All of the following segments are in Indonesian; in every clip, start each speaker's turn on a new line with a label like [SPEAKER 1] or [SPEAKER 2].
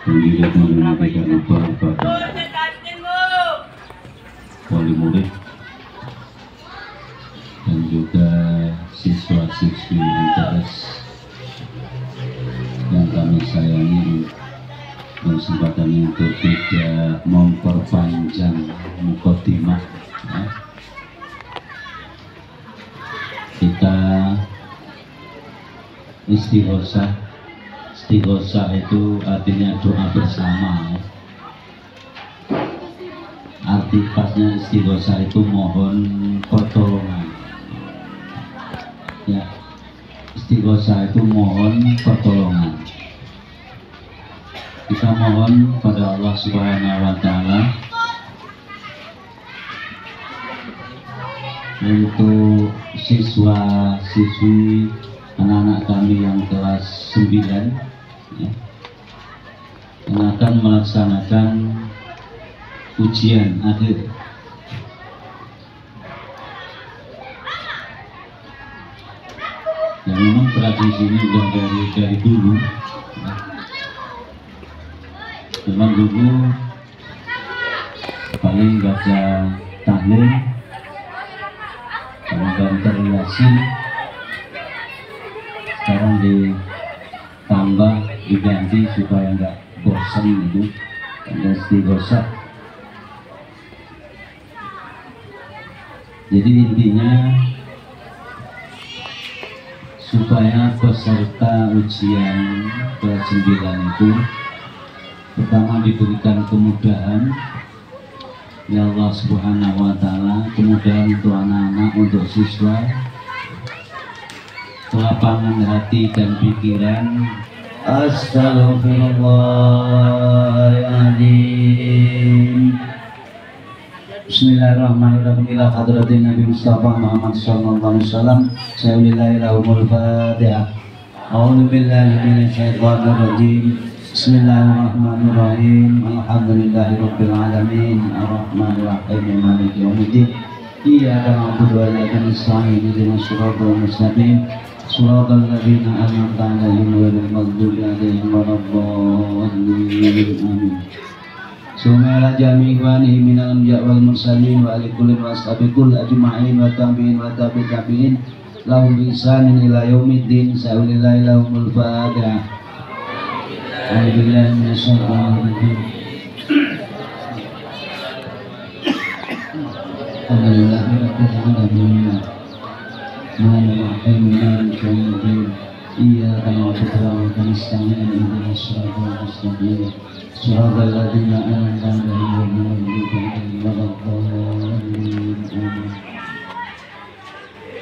[SPEAKER 1] Kemudian memberikan upah pada wali murid dan juga siswa-siswi MTS yang kami sayangi. Kesempatan untuk tidak memperpanjang mukadimah, ya. Kita istighosah. Istighosah itu artinya doa bersama, ya. Arti pasnya istighosah itu mohon pertolongan, ya. Istighosah itu mohon pertolongan. Kita mohon pada Allah Subhanahu wa Ta'ala untuk siswa-siswi anak-anak kami yang kelas 9, ya, yang akan melaksanakan ujian akhir. Yang memang tradisi ini sudah dari dulu, ya. Memang dulu paling baca tahlil, banter Yasin, sekarang ditambah diganti supaya nggak bosan itu, ada istighosah. Jadi intinya supaya peserta ujian kelas 9 itu pertama diberikan kemudahan, ya Allah Subhanahu wa Ta'ala, kemudahan untuk anak-anak, untuk siswa, kelapangan hati dan pikiran. Astaghfirullahaladzim. Bismillahirrahmanirrahim. Ila hadratin Nabi Mustafa Muhammad sallallahu alaihi wasallam. Bismillahirrahmanirrahim. Fatihah. A'udzu billahi minasyaitonir rajim. Bismillahirrahmanirrahim. Alhamdulillahirabbil alamin. Arrahmanirrahim. Maliki yaumiddin. Iyyaka na'budu wa iyyaka nasta'in. Ihdinas siratal mustaqim. Shiratal ladzina an'amta 'alaihim ghairil maghdubi 'alaihim waladdallin. Amin. Sumala jami'ani minal anbiya wal mursalin wa ali kulli washabiqul ajma'in wa tabi'in wa tabi'in lahum bi ihsanin ila yaumiddin. Sa'ulillahi lahumul fatihah. Alhamdulillah minasyaitonir rajim. Alhamdulillahirabbil alamin. Arrahmanirrahim. Maliki yaumiddin. Iyyaka na'budu wa iyyaka nasta'in. Ihdinas siratal mustaqim. Shiratal ladzina an'amta 'alaihim ghairil maghdubi 'alaihim waladdallin.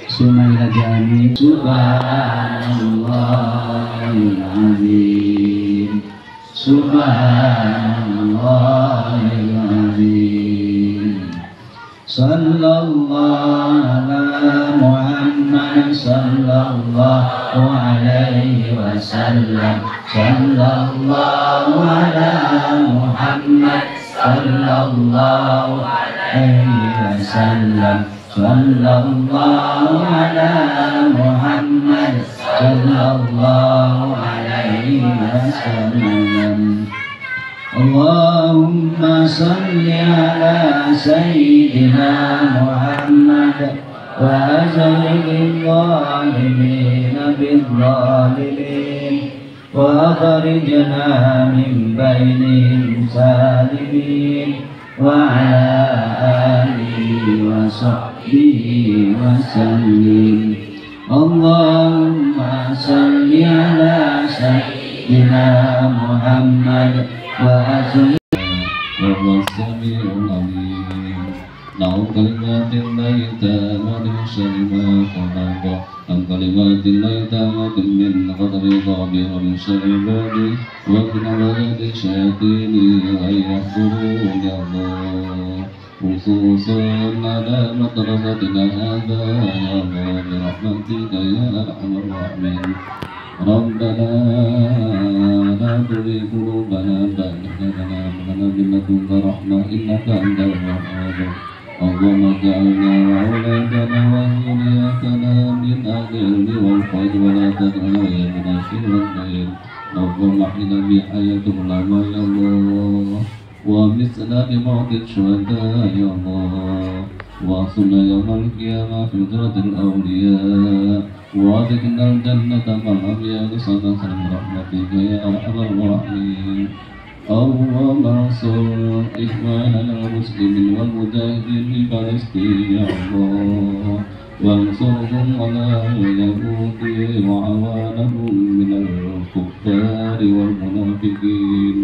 [SPEAKER 1] Sumala jami subhanallahil azim. Subhanallahil azim. Sallallahu ala Muhammad sallallahu alaihi wasallam. Sallallahu ala Muhammad sallallahu alaihi wasallam. Sallallahu ala Muhammad sallallahu alaihi wasallam. Allahumma salli ala Sayyidina Muhammad wa azalil zalimina bil zalimin wa akhrijna min bainihim salimin wa ala alihi wa sahbihi wa sallim. Allahumma salli ala Sayyidina Muhammad wa azalil Sami'ul alim. Na'u kalimatin laita wa min syarri ma khalaqa. Am kalimatin laita wa min qadri dhabi wa min syarri badi wa min aradati syayatini wa yahdurun ya Allah. Khususan ala matrafatina hadha ya Allah birahmatika ya arhamar rahimin. Rabbana la tuzigh qulubana ba'da idh hadaytana wa hab lana min ladunka rahmah innaka antal wahhab. Allahumma ij'alna wa awladana wa dhurriyyatana min ahli al-ilmi wal fadl wa la taj'alna min ash-shirki wal اللهم احينا بحياة العلماء يا الله ومثلنا بموت الشهداء يا الله واصلنا يوم القيامة في حضرة الأولياء وادخلنا الجنة مع الأنبياء صلاة برحمتك يا أرحم الراحمين اللهم انصر إخواننا المسلمين والمجاهدين في فلسطين يا الله وانصرهم على اليهود وعوانهم من الكفار والمنافقين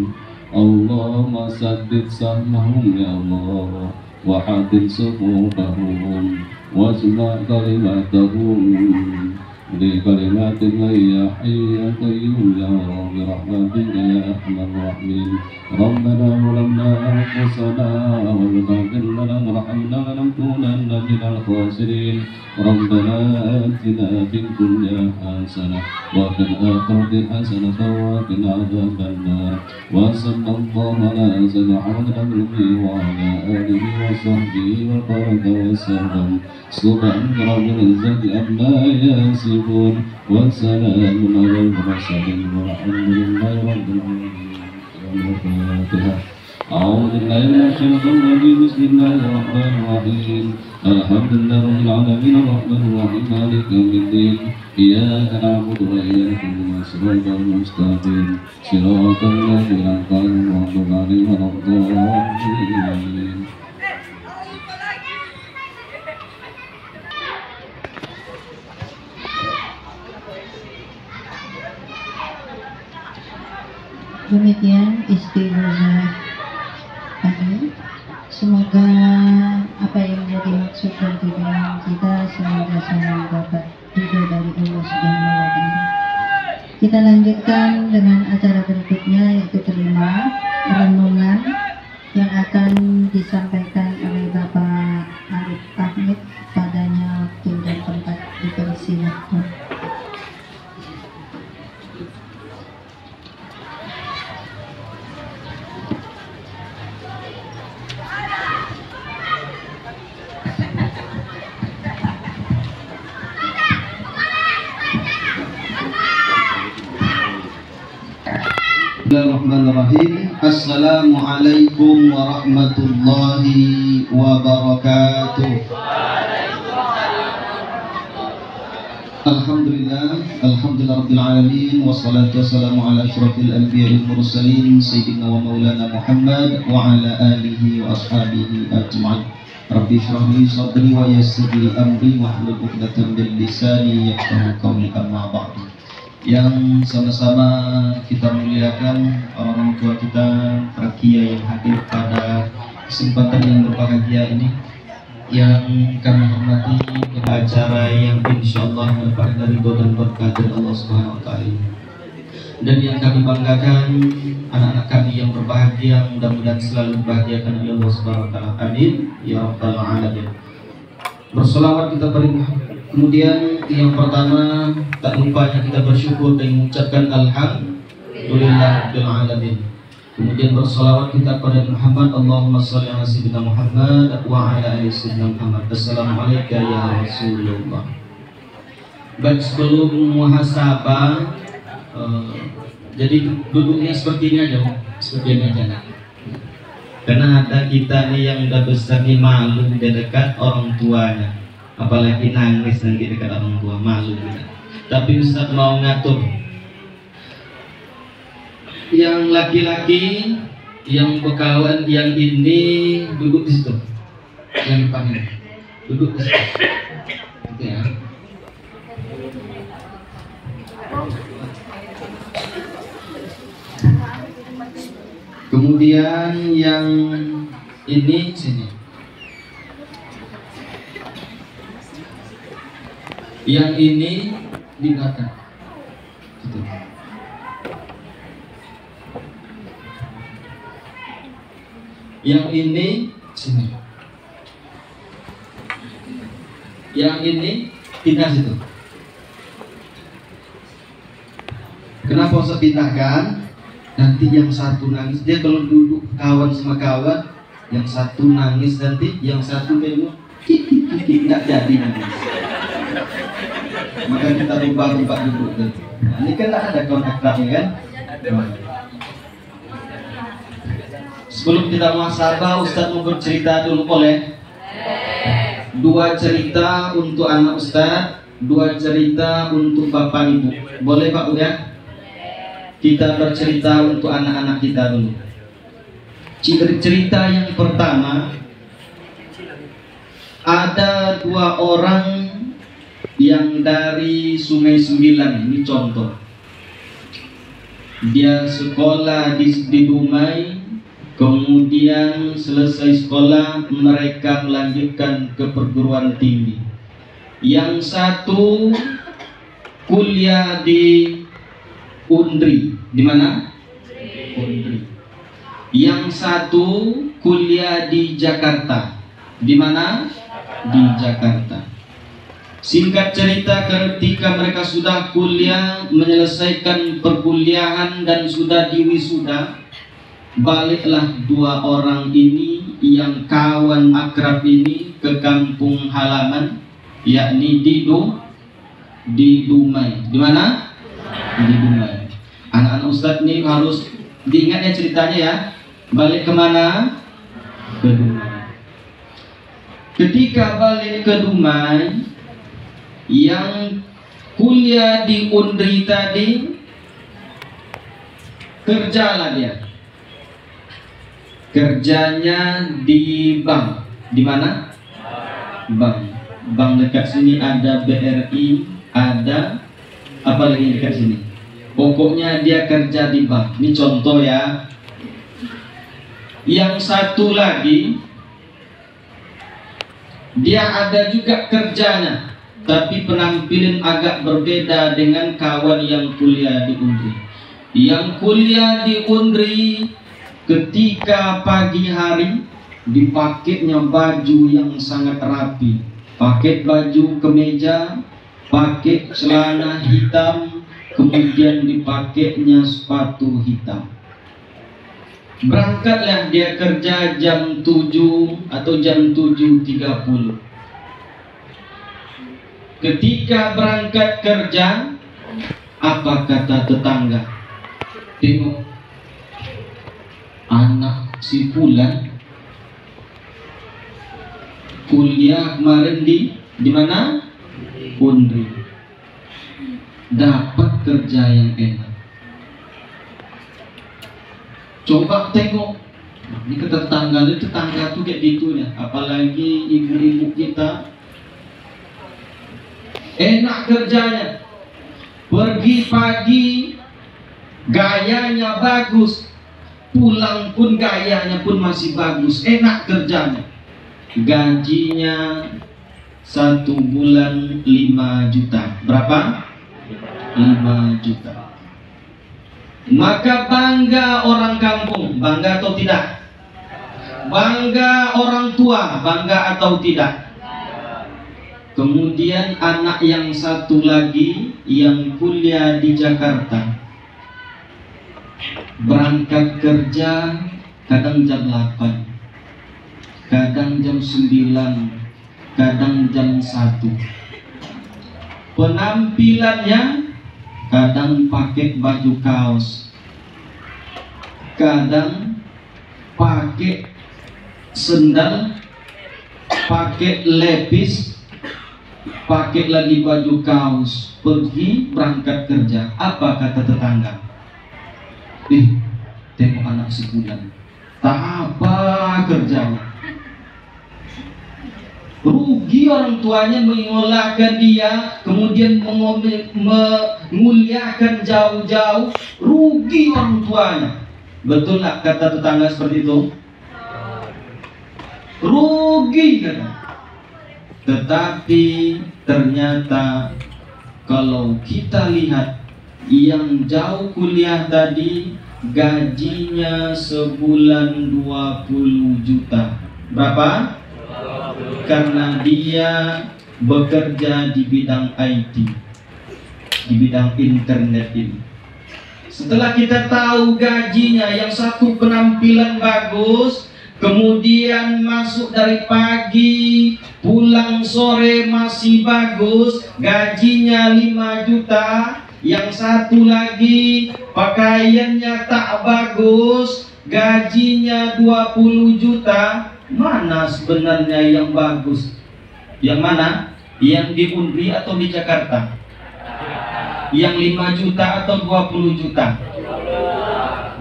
[SPEAKER 1] اللهم سدد سهمهم يا الله وحدد صفوفهم واجمع كلماتهم بكلمات من يا حي يا قيوم يا رب برحمتك يا ارحم الراحمين ربنا ظلمنا انفسنا وان تغفر لنا وارحمنا لنكونن من الخاسرين ربنا آتنا في الدنيا حسنة وفي الآخرة حسنة وقنا عذاب النار وصلى الله على سيدنا محمد وعلى آله وصحبه وبارك وسلم سبحان رب العزة عما يصفون وسلام على المرسلين والحمد لله رب العالمين. الفاتحة. أعوذ بالله من الشيطان الرجيم بسم الله الرحمن الرحيم الحمد لله رب العالمين الرحمن الرحيم مالك يوم الدين إياك نعبد وإياك نستعين صراط المستقيم صراط الذين أنعمت عليهم غير المغضوب عليهم.
[SPEAKER 2] Demikian istighosah kami. Semoga apa yang menjadi maksud dan tujuan kita semoga selalu dapat ridho dari Allah Subhanahu wa Ta'ala. Kita lanjutkan dengan acara berikutnya, yaitu kelima, renungan yang akan disampaikan oleh Bapak Arif Ahmed. Padanya waktu dan tempat dipersilakan.
[SPEAKER 3] Bismillahirrahmanirrahim. Assalamualaikum warahmatullahi wabarakatuh. Alhamdulillah rabbil alamin wassalatu wassalamu ala asyrafil anbiya'il mursalin sayyidina wa maulana Muhammad wa ala alihi wa ashabihi ajma'in. Rabbi shrah li sadri wa yassir li amri wahlul 'uqdatam min lisani yafqahu qawli amma ba'du. Yang sama-sama kita muliakan orang tua kita, para kiai yang hadir pada kesempatan yang berbahagia ini, yang kami hormati acara yang insyaallah mendapatkan ridho dan berkah dari Allah Subhanahu wa Ta'ala, dan yang kami banggakan anak-anak kami yang berbahagia, mudah-mudahan selalu dibahagiakan oleh Allah Subhanahu wa Ta'ala. Amin ya rabbal alamin. Bersolawat kita beri Muhammad. Kemudian yang pertama, tak lupanya kita bersyukur dan mengucapkan alhamdulillah rabbil alamin. Kemudian bersolawat kita pada Muhammad, Allahumma shalli ala sayyidina Muhammad wa ala ali sayyidina Muhammad. Assalamualaikum ya Rasulullah. Baik, sebelum muhasabah, jadi duduknya seperti ini aja, seperti ini aja. Karena ada kita nih yang udah besar nih, malu di dekat orang tuanya, apalagi nangis nanti dekat orang tua, malu kita. Tapi Ustaz mau ngatur yang laki-laki, yang bekawan, yang ini duduk di situ, yang depan ini duduk di situ, gitu ya. Kemudian yang ini sini. Yang ini di belakang. Gitu. Yang ini sini. Yang ini pindah situ. Kenapa usah pindahkan? Nanti yang satu nangis, dia kalau duduk kawan sama kawan, yang satu nangis, nanti yang satu nengok, tidak jadi nangis. Maka kita rubah tempat duduk. Nah, ini kan ada kontraknya kan? Sebelum kita muhasabah, Ustadz mau bercerita dulu, boleh? 2 cerita untuk anak Ustadz, 2 cerita untuk bapak ibu. Boleh Pak Bu ya? Kita bercerita untuk anak-anak kita dulu. Cerita yang pertama, ada 2 orang yang dari Sungai Sembilan. Ini contoh. Dia sekolah di Dumai, kemudian selesai sekolah mereka melanjutkan ke perguruan tinggi. Yang satu kuliah di Undri. Di mana? Undri. Yang satu kuliah di Jakarta. Di mana? Di Jakarta. Singkat cerita, ketika mereka sudah kuliah, menyelesaikan perkuliahan dan sudah diwisuda, baliklah 2 orang ini yang kawan akrab ini ke kampung halaman, yakni di Dumai. Di mana? Di Dumai. Anak-anak Ustadz ini harus diingat ya ceritanya ya. Balik kemana? Ke Dumai. Ketika balik ke Dumai, yang kuliah di Undri tadi kerjalah dia. Kerjanya di bank. Di mana? Bank. Bank dekat sini ada BRI, ada apa lagi dekat sini? Pokoknya dia kerja di bank. Ini contoh ya. Yang satu lagi, dia ada juga kerjanya, tapi penampilan agak berbeda dengan kawan yang kuliah di Undri. Yang kuliah di Undri, ketika pagi hari dipakainya baju yang sangat rapi, pakai baju kemeja, pakai celana hitam, kemudian dipakainya sepatu hitam. Berangkatlah dia kerja jam 7 atau jam 7.30. Ketika berangkat kerja, apa kata tetangga? Tengok, anak si Fulan kuliah kemarin di mana? Undri. Dapat kerja yang enak. Coba tengok, ini ke tetangga tuh kayak gitu ya. Apalagi ibu-ibu kita, enak kerjanya. Pergi pagi, gayanya bagus. Pulang pun gayanya pun masih bagus. Enak kerjanya. Gajinya 1 bulan 5 juta. Berapa? 5 juta. Maka bangga orang kampung. Bangga atau tidak? Bangga orang tua. Bangga atau tidak? Kemudian anak yang satu lagi yang kuliah di Jakarta, berangkat kerja kadang jam 8, kadang jam 9, kadang jam 1. Penampilannya kadang pakai baju kaos, kadang pakai sendal, pakai lepis, pakai lagi baju kaos, pergi berangkat kerja. Apa kata tetangga? Tengok anak si Fulan, tak apa kerjanya. Rugi orang tuanya menyekolahkan dia, kemudian menguliahkan jauh-jauh. Rugi orang tuanya. Betul nggak kata tetangga seperti itu? Rugi kata. Tetapi ternyata kalau kita lihat yang jauh kuliah tadi, gajinya sebulan 20 juta. Berapa? Karena dia bekerja di bidang IT, di bidang internet ini. Setelah kita tahu gajinya, yang satu penampilan bagus, kemudian masuk dari pagi, pulang sore masih bagus, gajinya 5 juta. Yang satu lagi pakaiannya tak bagus, gajinya 20 juta. Mana sebenarnya yang bagus? Yang mana? Yang di Unri atau di Jakarta? Yang 5 juta atau 20 juta?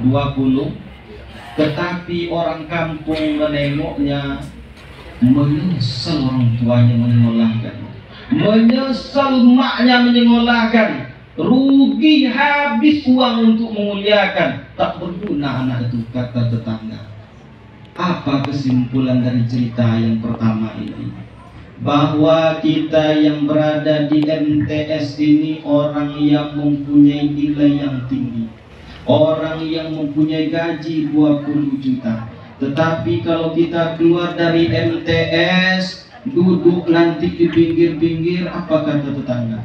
[SPEAKER 3] 20. Tetapi orang kampung menengoknya, menyesal orang tuanya menyekolahkan, menyesal maknya menyekolahkan, rugi habis uang untuk memuliakan, tak berguna anak itu, kata tetangga. Apa kesimpulan dari cerita yang pertama ini? Bahwa kita yang berada di MTS ini orang yang mempunyai nilai yang tinggi, orang yang mempunyai gaji 20 juta. Tetapi kalau kita keluar dari MTS, duduk nanti di pinggir-pinggir, apa kata tetangga?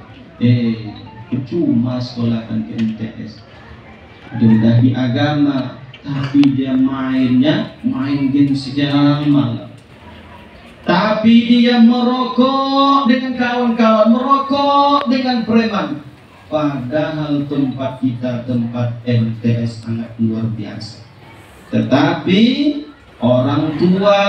[SPEAKER 3] Percuma sekolahkan ke MTS. Sudah di agama, tapi dia main game siang malam. Tapi dia merokok dengan kawan-kawan, merokok dengan preman. Padahal tempat kita, tempat MTS sangat luar biasa. Tetapi orang tua,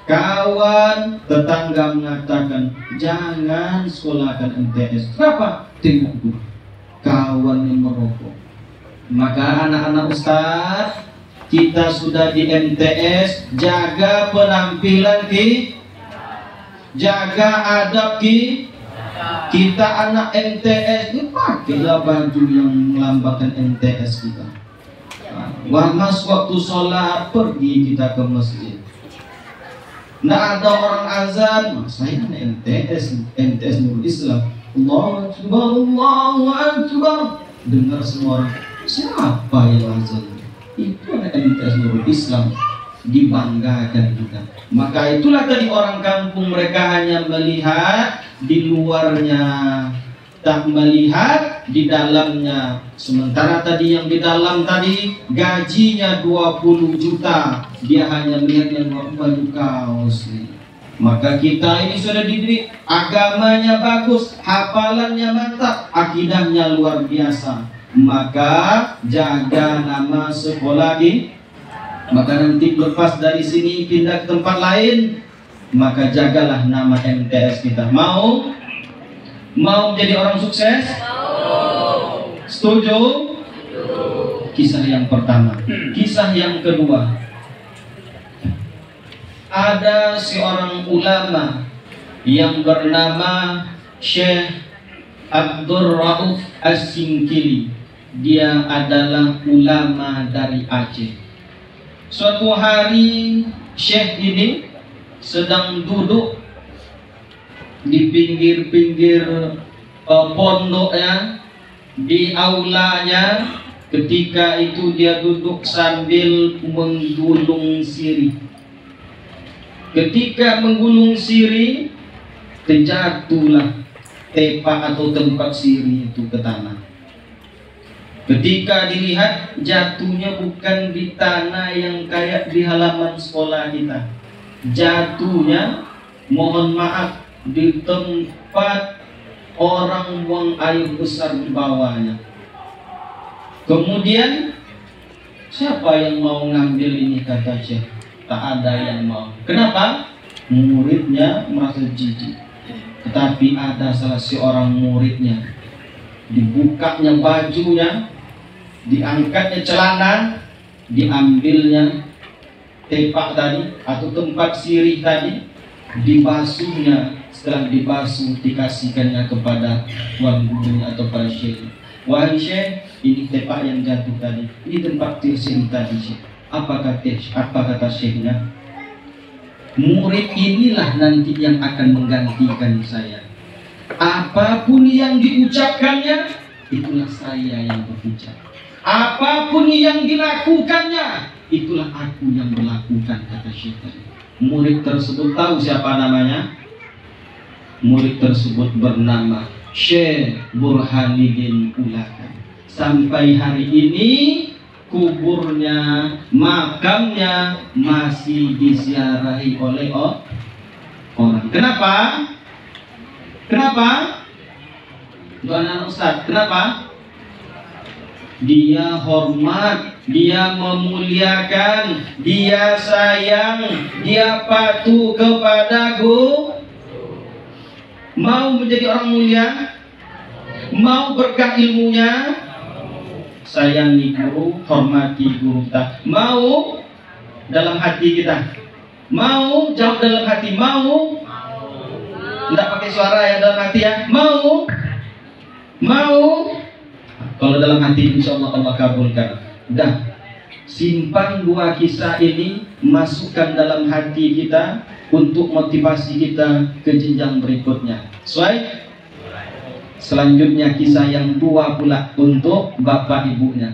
[SPEAKER 3] kawan, tetangga mengatakan jangan sekolahkan MTS. Kenapa? Tengok guru, kawan yang merokok. Maka anak-anak ustaz, kita sudah di MTS, jaga penampilan jaga adab kita anak MTS ini pakailah baju yang melambangkan MTS kita. Mas waktu sholat pergi kita ke masjid. Nggak ada orang azan, saya anak MTS Nurul Islam. Allahu Akbar, Allahu Akbar. Dengar semua orang, siapa yang azan? Itu anak MTS Nurul Islam. Dibanggakan kita. Maka itulah tadi orang kampung, mereka hanya melihat di luarnya, tak melihat di dalamnya. Sementara tadi yang di dalam tadi gajinya 20 juta, dia hanya melihat yang baju kaos. Maka kita ini sudah dididik, agamanya bagus, hafalannya mantap, akidahnya luar biasa. Maka jaga nama sekolah maka nanti lepas dari sini pindah ke tempat lain, maka jagalah nama MTS kita. Mau menjadi orang sukses? Setuju? Kisah yang pertama. Kisah yang kedua, ada seorang ulama yang bernama Syekh Abdul Rauf As-Singkili. Dia adalah ulama dari Aceh. Suatu hari Syekh ini sedang duduk di pinggir-pinggir pondoknya, di aulanya. Ketika itu dia duduk sambil menggulung sirih. Ketika menggulung sirih, terjatuhlah tepak atau tempat sirih itu ke tanah. Ketika dilihat, jatuhnya bukan di tanah yang kayak di halaman sekolah kita. Jatuhnya, mohon maaf, di tempat orang buang air besar di bawahnya. Kemudian, siapa yang mau ngambil ini, kata Syekh? Tak ada yang mau. Kenapa? Muridnya merasa jijik. Tetapi ada salah seorang muridnya, dibukanya bajunya, diangkatnya celana, diambilnya tepak tadi atau tempat sirih tadi, dibasuhnya. Setelah dibasuh, dikasihkannya kepada tuan gurunya atau para syekh. Wahai syekh, ini tepak yang jatuh tadi, ini tempat sirih tadi syekh. Apa kata syekhnya? Murid inilah nanti yang akan menggantikan saya. Apapun yang diucapkannya, itulah saya yang berucap. Apapun yang dilakukannya, itulah aku yang melakukan, kata Syekh. Murid tersebut tahu siapa namanya? Murid tersebut bernama Syekh Burhanuddin Ulakan. Sampai hari ini kuburnya, makamnya masih diziarahi oleh orang. Kenapa? Tuan Ustaz, kenapa? dia hormat, dia memuliakan, dia sayang, dia patuh kepadaku. Mau menjadi orang mulia? Mau berkah ilmunya? Sayangi guru, hormati guru kita. Mau dalam hati kita? Mau? Jawab dalam hati. Mau? Tidak pakai suara ya, dalam hati ya. Mau? Mau? Kalau dalam hati insya Allah Allah kabulkan. Dah, simpan dua kisah ini, masukkan dalam hati kita untuk motivasi kita ke jenjang berikutnya. Sesuai? Selanjutnya kisah yang tua pula untuk bapak ibunya.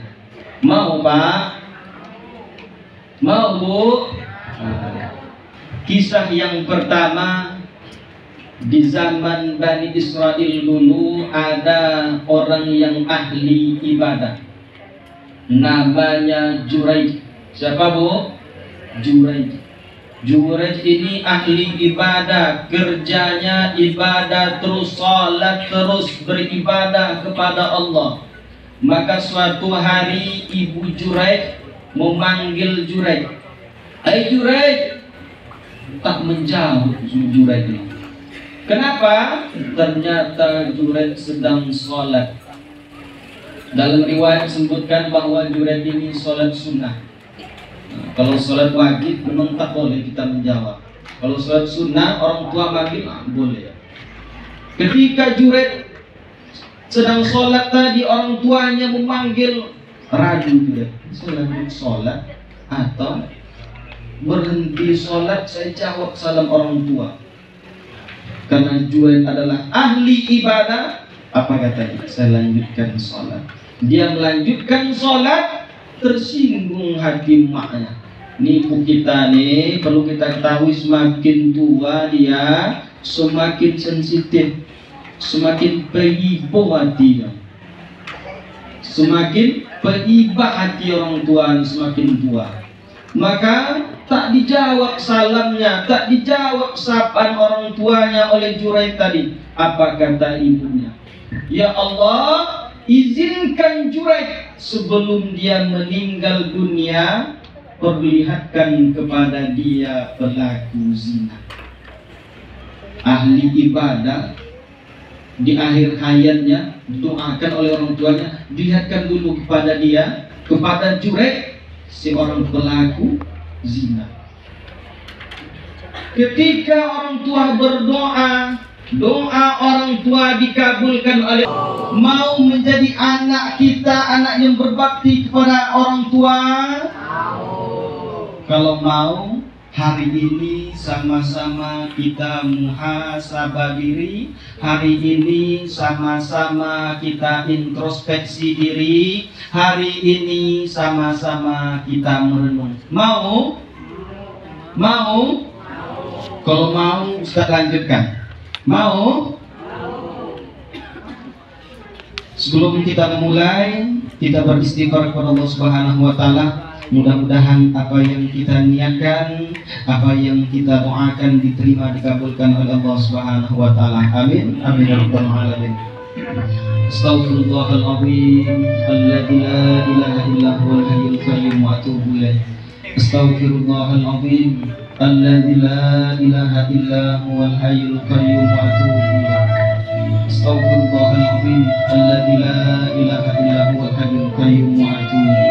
[SPEAKER 3] Mau Pak? Mau Bu? Kisah yang pertama, di zaman Bani Israel dulu ada orang yang ahli ibadah, namanya Juraij. Siapa Bu? Juraij. Juraij ini ahli ibadah, kerjanya ibadah terus, salat terus, beribadah kepada Allah. Maka suatu hari ibu Juraij memanggil Juraij. Hai Juraij. Tak menjawab Juraij ini. Kenapa? Ternyata Juraij sedang sholat. Dalam riwayat disebutkan bahwa Juraij ini sholat sunnah. Nah, kalau sholat wajib memang tak boleh kita menjawab. Kalau sholat sunnah orang tua manggil boleh. Ketika Juraij sedang sholat tadi, orang tuanya memanggil, ragu Juraij. Saya lanjut sholat atau berhenti sholat saya jawab salam orang tua? Karena Juraij adalah ahli ibadah, apa katanya? Saya lanjutkan sholat. Dia melanjutkan sholat, tersinggung hati maknya. Nipu kita nih, perlu kita ketahui, semakin tua dia semakin sensitif, semakin peibo hatinya, semakin peiba hati orang tua semakin tua. Maka tak dijawab salamnya, tak dijawab sapaan orang tuanya oleh Juraij tadi. Apa kata ibunya? Ya Allah, izinkan Juraij sebelum dia meninggal dunia, perlihatkan kepada dia pelaku zina. Ahli ibadah, di akhir hayatnya doakan oleh orang tuanya, lihatkan dulu kepada dia, kepada Juraij, seorang pelaku zina. Ketika orang tua berdoa, doa orang tua dikabulkan oleh. Mau menjadi anak kita, anak yang berbakti kepada orang tua? Kalau mau, hari ini sama-sama kita muhasabah diri. Hari ini sama-sama kita introspeksi diri. Hari ini sama-sama kita merenung. Mau? Mau? Kalau mau, Ustaz lanjutkan. Mau? Sebelum kita memulai, kita beristighfar kepada Allah Subhanahu wa taala. Mudah-mudahan apa yang kita niatkan, apa yang kita doakan diterima, dikabulkan oleh Allah Subhanahu wa taala. Amin. Amin ya rabbal alamin. Astaghfirullahaladzim alladzi la ilaha illa huwal hayyul qayyum wa atubu ilaih. Astaghfirullahaladzim alladzi la ilaha illa huwal hayyul qayyum wa atubu ilaih. Astaghfirullahaladzim alladzi la ilaha illa huwal hayyul qayyum wa atubu ilaih.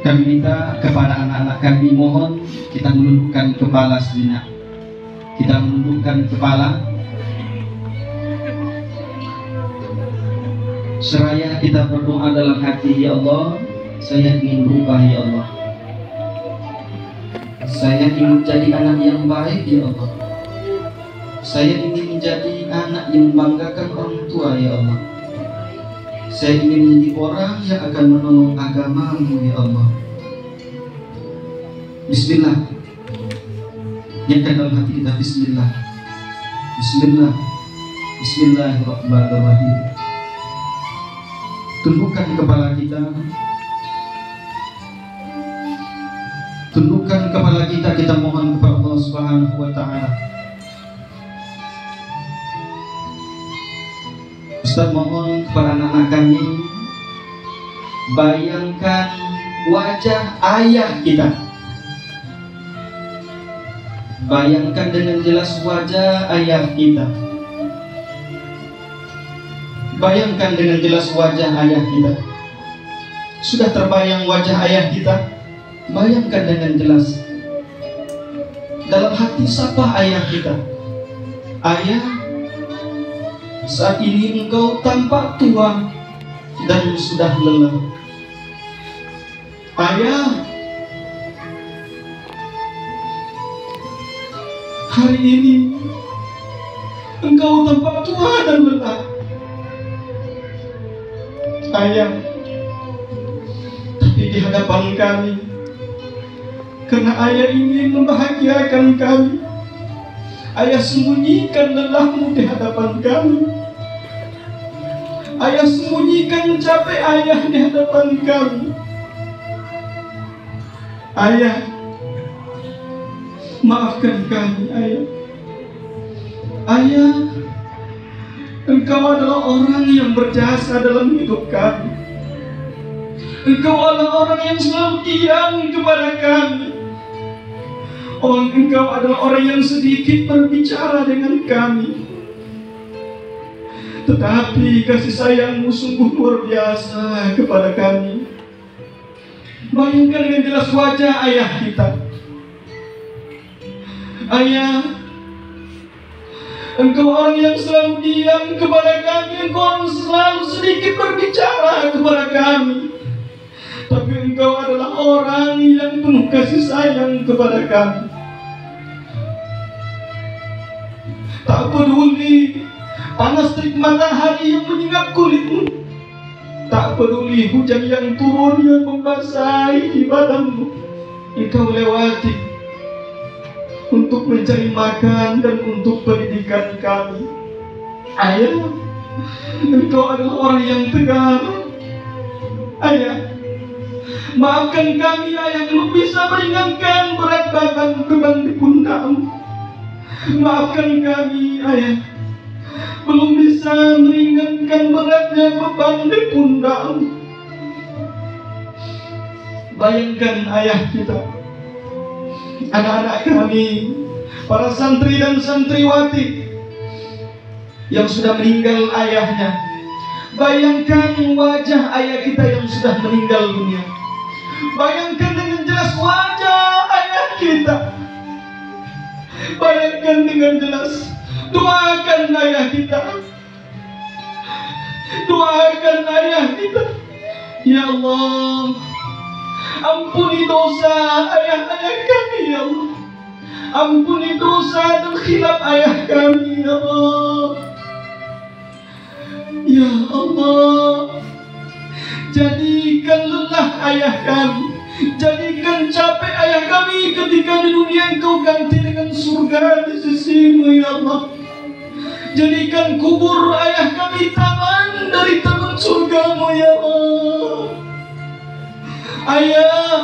[SPEAKER 3] Kami minta kepada anak-anak kami, mohon kita menundukkan kepala sejenak. Kita menundukkan kepala, seraya kita berdoa dalam hati. Ya Allah, saya ingin berubah ya Allah. Saya ingin menjadi anak yang baik ya Allah. Saya ingin menjadi anak yang membanggakan orang tua ya Allah. Saya ingin menjadi orang yang akan menolong agamamu ya Allah. Bismillah. Niatkan dalam hati kita, bismillah. Bismillah. Bismillahirrahmanirrahim. Tundukkan kepala kita. Tundukkan kepala kita, kita mohon kepada Allah Subhanahu wa taala. Ustaz mohon kepada anak-anak kami, bayangkan wajah ayah kita. Bayangkan dengan jelas wajah ayah kita. Bayangkan dengan jelas wajah ayah kita. Sudah terbayang wajah ayah kita? Bayangkan dengan jelas. Dalam hati siapa ayah kita? Ayah, saat ini engkau tampak tua dan sudah lelah. Ayah, hari ini engkau tampak tua dan lelah. Ayah, tapi di hadapan kami, karena ayah ingin membahagiakan kami, ayah sembunyikan lelahmu di hadapan kami. Ayah sembunyikan capek ayah di hadapan kami. Ayah, maafkan kami, ayah. Ayah, engkau adalah orang yang berjasa dalam hidup kami. Engkau adalah orang yang selalu diam kepada kami. Engkau adalah orang yang sedikit berbicara dengan kami, tetapi kasih sayangmu sungguh luar biasa kepada kami. Bayangkan dengan jelas wajah ayah kita. Ayah, engkau orang yang selalu diam kepada kami. Engkau orang selalu sedikit berbicara kepada kami, tapi engkau adalah orang yang penuh kasih sayang kepada kami. Tak peduli panas terik matahari yang menyengat kulitmu, tak peduli hujan yang turun yang membasahi badanmu, engkau lewati untuk mencari makan dan untuk pendidikan kami. Ayah, engkau adalah orang yang tegar. Ayah, maafkan kami ayah, belum bisa meringankan berat beban di pundakmu. Maafkan kami ayah, belum bisa meringankan beratnya beban di pundakmu. Bayangkan ayah kita, anak-anak kami, para santri dan santriwati yang sudah meninggal ayahnya. Bayangkan wajah ayah kita yang sudah meninggal dunia. Bayangkan dengan jelas wajah ayah kita. Bayangkan dengan jelas. Doakan ayah kita. Doakan ayah kita. Ya Allah, ampuni dosa ayah-ayah kami, ya Allah. Ampuni dosa dan khilaf ayah kami, ya Allah. Ya Allah, jadikan lelah ayah kami, jadikan capek ayah kami ketika di dunia Engkau ganti dengan surga di sisi-Mu, ya Allah. Jadikan kubur ayah kami taman dari taman surga-Mu, ya Allah. Ayah,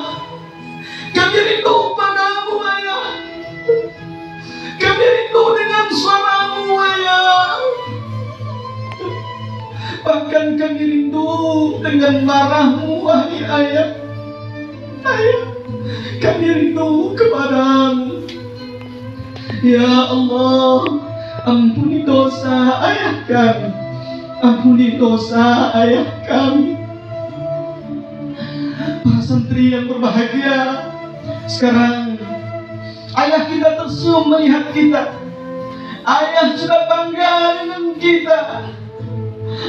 [SPEAKER 3] kami rindu padamu, ayah. Kami rindu dengan suara-Mu, ayah. Bahkan kami rindu dengan marah-Mu, wahai ayah. Ayah, kami rindu kepadamu. Ya Allah, ampuni dosa ayah kami. Ampuni dosa ayah kami. Para santri yang berbahagia, sekarang ayah kita tersenyum melihat kita. Ayah sudah bangga dengan kita.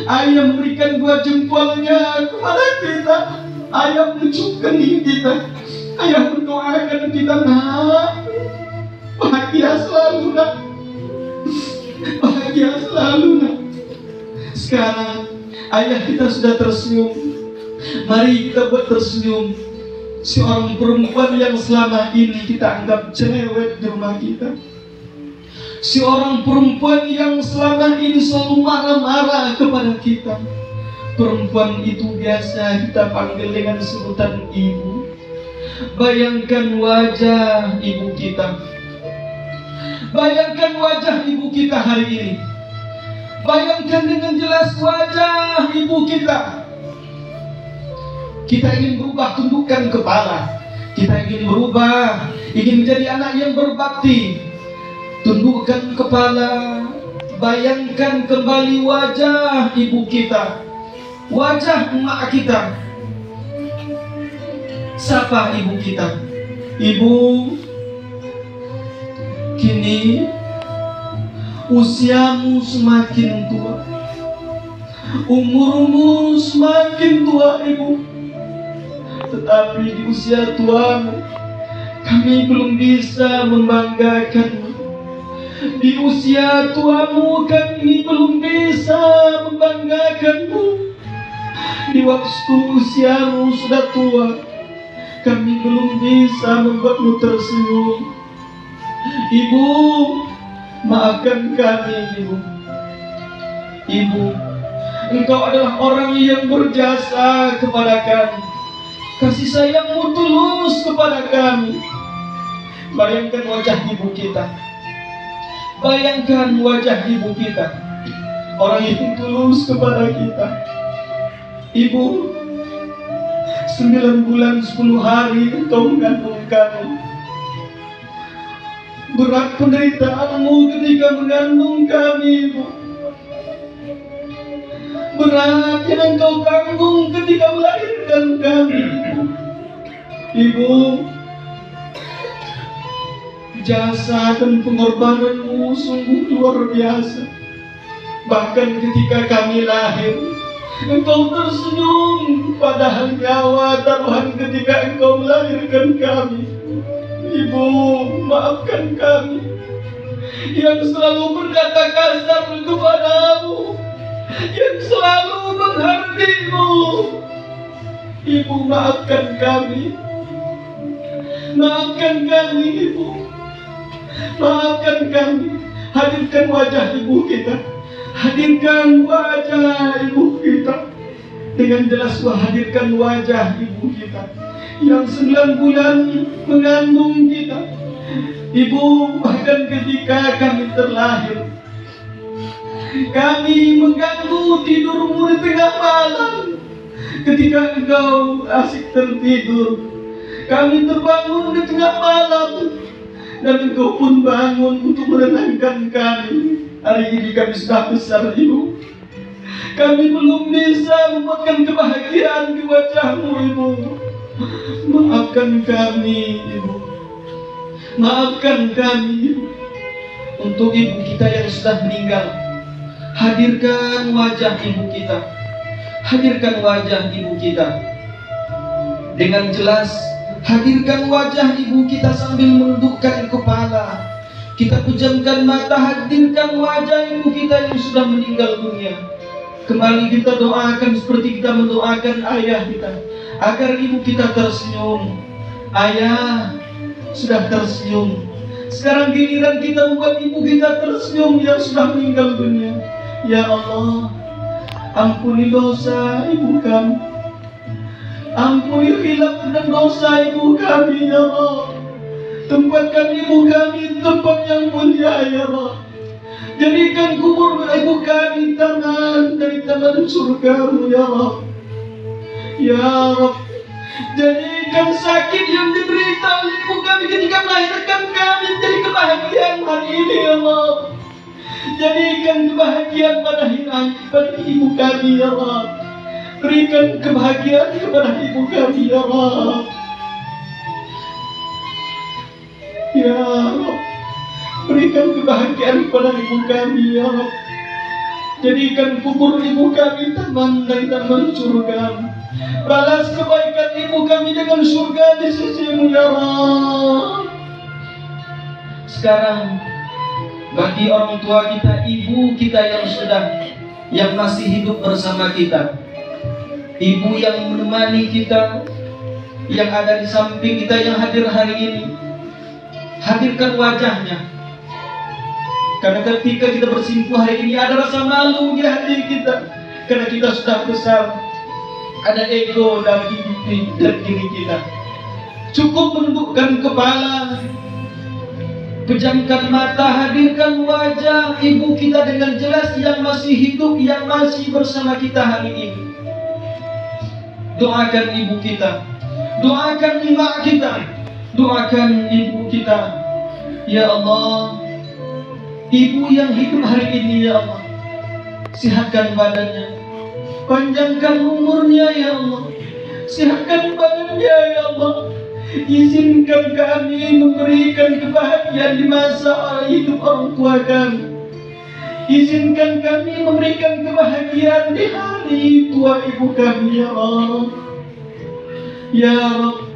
[SPEAKER 3] Ayah memberikan dua jempolnya kepada kita. Ayah mencup kening kita. Ayah mendoakan kita, nak. Bahagia selalu, nak. Bahagia selalu, nak. Sekarang ayah kita sudah tersenyum. Mari kita buat tersenyum seorang perempuan yang selama ini kita anggap cerewet di rumah kita. Seorang perempuan yang selama ini selalu marah-marah kepada kita. Perempuan itu biasa kita panggil dengan sebutan ibu. Bayangkan wajah ibu kita. Bayangkan wajah ibu kita hari ini. Bayangkan dengan jelas wajah ibu kita. Kita ingin berubah, tundukkan kepala. Kita ingin berubah, ingin menjadi anak yang berbakti. Tundukkan kepala. Bayangkan kembali wajah ibu kita, wajah emak kita. Siapa ibu kita? Ibu, kini usiamu semakin tua, umurmu semakin tua ibu. Tetapi di usia tuamu kami belum bisa membanggakanmu. Di usia tuamu kami belum bisa membanggakanmu. Di waktu usiamu sudah tua, kami belum bisa membuatmu tersenyum. Ibu, maafkan kami ibu. Ibu, engkau adalah orang yang berjasa kepada kami. Kasih sayangmu tulus kepada kami. Bayangkan wajah ibu kita. Bayangkan wajah ibu kita. Orang yang tulus kepada kita. Ibu, 9 bulan 10 hari engkau mengandung kami. Berat penderitaanmu ketika mengandung kami ibu. Berat yang engkau tanggung ketika melahirkan kami. Ibu, jasa dan pengorbananmu sungguh luar biasa. Bahkan ketika kami lahir, engkau tersenyum, padahal nyawa taruhan ketika engkau melahirkan kami. Ibu, maafkan kami yang selalu berkata kasar kepadamu, yang selalu menghardimu. Ibu, maafkan kami. Maafkan kami ibu. Maafkan kami. Hadirkan wajah ibu kita. Hadirkan wajah ibu kita. Dengan jelas hadirkan wajah ibu kita yang 9 bulan mengandung kita. Ibu, bahkan ketika kami terlahir, kami mengganggu tidurmu di tengah malam. Ketika engkau asik tertidur, kami terbangun di tengah malam, dan engkau pun bangun untuk menenangkan kami. Hari ini kami sudah besar ibu. Kami belum bisa membuatkan kebahagiaan di wajahmu ibu. Maafkan kami ibu. Maafkan kami ibu. Untuk ibu kita yang sudah meninggal, hadirkan wajah ibu kita. Hadirkan wajah ibu kita dengan jelas. Hadirkan wajah ibu kita sambil menundukkan kepala. Kita pejamkan mata. Hadirkan wajah ibu kita yang sudah meninggal dunia. Kembali kita doakan seperti kita mendoakan ayah kita, agar ibu kita tersenyum. Ayah sudah tersenyum. Sekarang giliran kita membuat ibu kita tersenyum yang sudah meninggal dunia. Ya Allah, ampuni dosa ibu kami. Ampuni khilaf dan dosa ibu kami ya Allah. Tempatkan ibu kami tempat yang mulia ya Allah. Jadikan kubur ibu kami tangan dari tangan surga-Mu ya Allah. Ya Rabb, jadikan sakit yang diderita oleh ibu kami ketika melahirkan kami menjadi kebahagiaan hari ini ya Allah. Jadikan kebahagiaan pada ibu kami ya Allah. Berikan kebahagiaan kepada ibu kami ya Allah. Ya Allah, berikan kebahagiaan kepada ibu kami ya Allah. Jadikan kubur ibu kami taman dari taman surga. Balas kebaikan ibu kami dengan surga di sisi-Mu ya Allah. Sekarang bagi orang tua kita, ibu kita yang masih hidup bersama kita, ibu yang menemani kita, yang ada di samping kita, yang hadir hari ini, hadirkan wajahnya. Karena ketika kita bersimpuh hari ini ada rasa malu di hati kita, karena kita sudah besar. Ada ego dari diri kita. Cukup menundukkan kepala, Pejamkan mata, hadirkan wajah ibu kita dengan jelas yang masih hidup, yang masih bersama kita hari ini. Doakan ibu kita, doakan emak kita, doakan ibu kita. Ya Allah, ibu yang hidup hari ini, ya Allah, sehatkan badannya, panjangkan umurnya, ya Allah, sehatkan badannya, ya Allah. Izinkan kami memberikan kebahagiaan di masa hidup orang tua kami. Izinkan kami memberikan kebahagiaan di hari tua ibu kami, ya Allah. Ya Allah,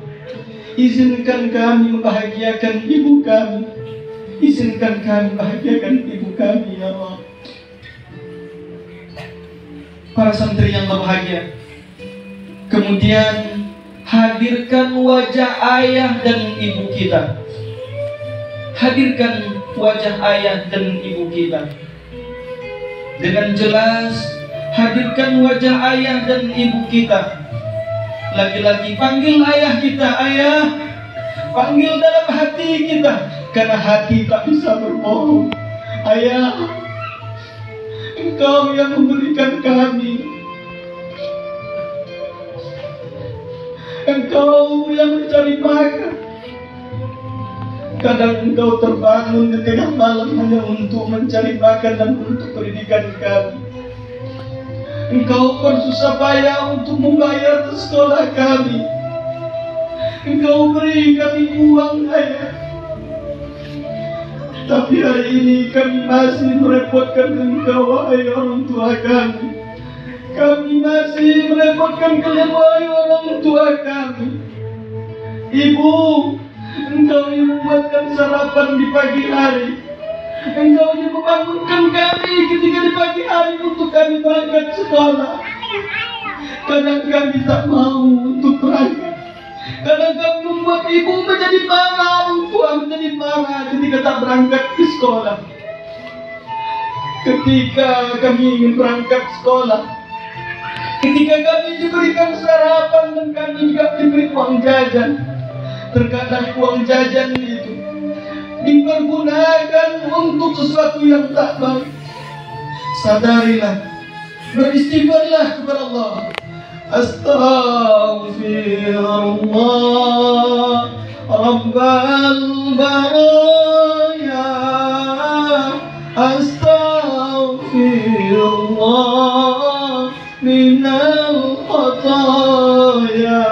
[SPEAKER 3] izinkan kami membahagiakan ibu kami. Izinkan kami membahagiakan ibu kami, ya Allah. Para santri yang berbahagia, kemudian hadirkan wajah ayah dan ibu kita. Hadirkan wajah ayah dan ibu kita dengan jelas. Hadirkan wajah ayah dan ibu kita. Lagi-lagi panggil ayah kita, ayah. Panggil dalam hati kita, karena hati tak bisa berbohong. Ayah, Engkau yang memberikan kami, Engkau yang mencari makan. Kadang Engkau terbangun di tengah malam hanya untuk mencari makan dan untuk pendidikan kami. Engkau bersusah payah untuk membayar sekolah kami. Engkau beri kami uang, ayah. Tapi hari ini kami masih merepotkan Engkau, wahai orang tua kami. Kami masih merepotkan kalian, wahai orang tua kami. Ibu, Engkau yang membuatkan sarapan di pagi hari. Engkau yang membangunkan kami ketika di pagi hari untuk kami berangkat sekolah. Kadang kami tak mau untuk berangkat. Kadang kami membuat ibu menjadi marah, orang tua menjadi marah ketika tak berangkat ke sekolah. Ketika kami ingin berangkat sekolah, ketika kami diberikan sarapan dan kami juga diberi uang jajan, terkadang uang jajan itu dipergunakan untuk sesuatu yang tak baik. Sadarilah, beristighfarlah kepada Allah. Astaghfirullah Rabbal baraya, astaghfirullah minal khataya.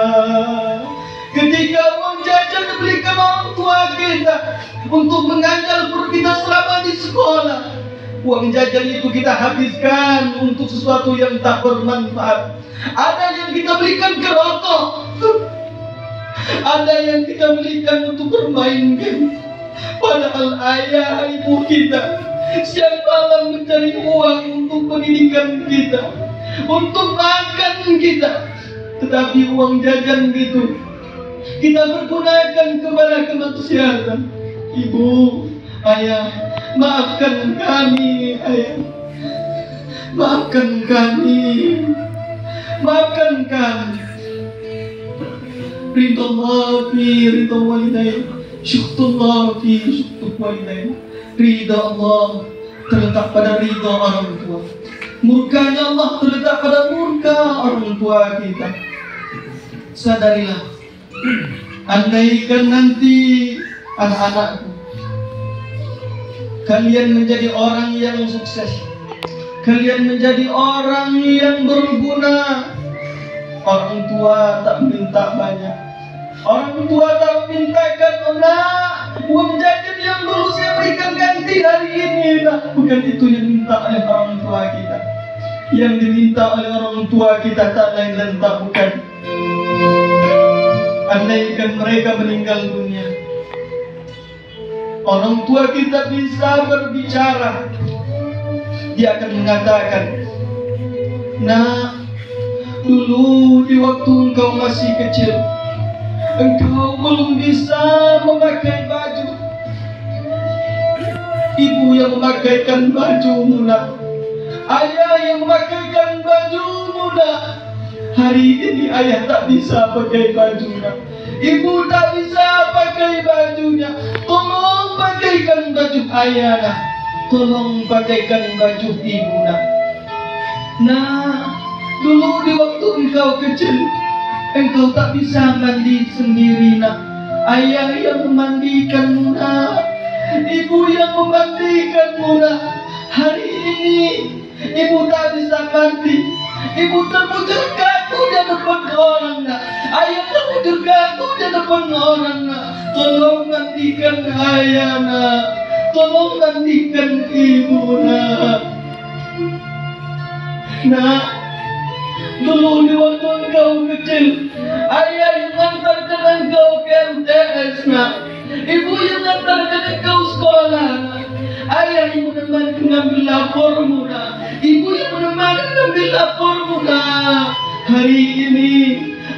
[SPEAKER 3] Ketika uang jajan diberikan orang tua kita untuk mengganjal perut kita selama di sekolah, uang jajan itu kita habiskan untuk sesuatu yang tak bermanfaat. Ada yang kita belikan ke rokok, ada yang kita belikan untuk bermain game. Padahal ayah ibu kita siang malam mencari uang untuk pendidikan kita, untuk makan kita. Tetapi uang jajan itu kita pergunakan kepada kemaksiatan. Ibu, ayah, maafkan kami, ayah. Maafkan kami. Maafkan kami. Ridallah fi ridha walidain, syukrullah fi syukur walidain. Ridha Allah terletak pada ridha orang tua. Murkanya Allah terletak pada murka orang tua kita. Sadarilah, andaikan nanti anak-anakku kalian menjadi orang yang sukses, kalian menjadi orang yang berguna, orang tua tak minta banyak. Orang tua tak mintakan, nak, uang jajan yang dulu saya berikan ganti hari ini, nak. Bukan itu yang minta oleh orang tua kita. Yang diminta oleh orang tua kita tak lain dan tak bukan, andaikan mereka meninggal dunia, orang tua kita bisa berbicara. Dia akan mengatakan, nak, dulu di waktu engkau masih kecil, engkau belum bisa memakai baju. Ibu yang memakaikan bajumu, nak. Ayah yang memakaikan bajumu, nak. Hari ini ayah tak bisa pakai baju, nak. Ibu tak bisa pakai bajunya, tolong pakaikan baju ayah nak. Tolong pakaikan baju ibu nak. Nah, dulu di waktu engkau kecil, engkau tak bisa mandi sendiri nak. Ayah yang memandikanmu nak, ibu yang memandikanmu nak. Hari ini ibu tak bisa mandi, ibu terbujur kaku di depan orang nak. Ayah terbujur kaku di depan orang nak. Tolong mandikan ayah nak, tolong mandikan ibu nak. Nak, dulu di waktu engkau kecil, ayah yang mengantarkan engkau ke MTS nak. Ibu yang mengantarkan engkau sekolah nak. Ayah yang menemani mengambil lapormu nak. Ibu yang menemani mengambil lapormu nak. Hari ini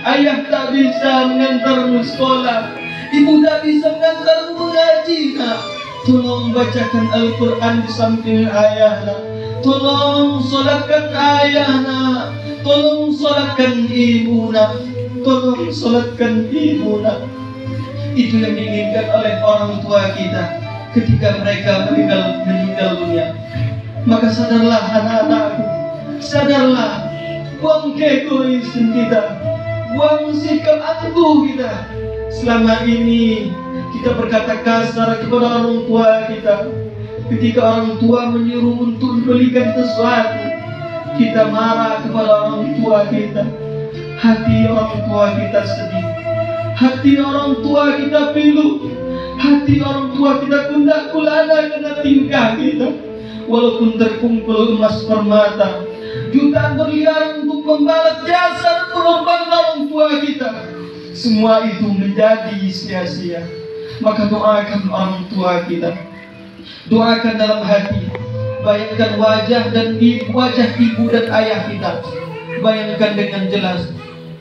[SPEAKER 3] ayah tak bisa mengantarmu sekolah, ibu tak bisa mengantarmu mengaji nak. Tolong bacakan Al-Quran di samping ayah nak. Tolong solatkan ayah nak. Tolong solatkan ibu nak. Tolong solatkan ibu nak. Itu yang diinginkan oleh orang tua kita ketika mereka meninggal dunia. Maka sadarlah anak-anakku, sadarlah, buang keegoisan kita, buang sikap angkuh kita. Selama ini kita berkata kasar kepada orang tua kita. Ketika orang tua menyuruh untuk belikan sesuatu, kita marah kepada orang tua kita. Hati orang tua kita sedih, hati orang tua kita pilu, hati orang tua kita gundah gulana karena tingkah kita. Walaupun terkumpul emas permata, jutaan berliar untuk membalas jasa pengorbanan orang tua kita, semua itu menjadi sia-sia. Maka doakan orang tua kita, doakan dalam hati. Bayangkan wajah ibu dan ayah kita. Bayangkan dengan jelas.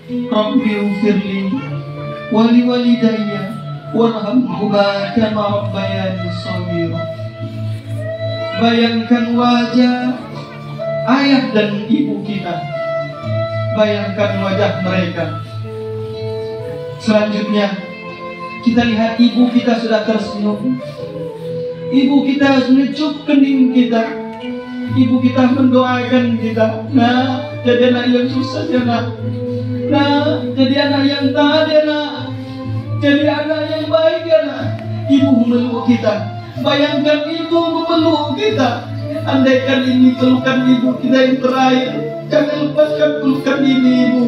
[SPEAKER 3] Rabbi ufirli wali walidayya warhamhuma kama rabbayani shaghira. Bayangkan wajah ayah dan ibu kita. Bayangkan wajah mereka. Selanjutnya kita lihat ibu kita sudah tersenyum. Ibu kita menecup kening kita. Ibu kita mendoakan kita. Nah, jadi anak yang susah ya nak. Nah, jadi anak yang taat ya nak. Jadi anak yang baik ya nak. Ibu memeluk kita. Bayangkan ibu memeluk kita. Andaikan ini pelukan ibu kita yang terakhir, jangan lepaskan pelukan ini ibu.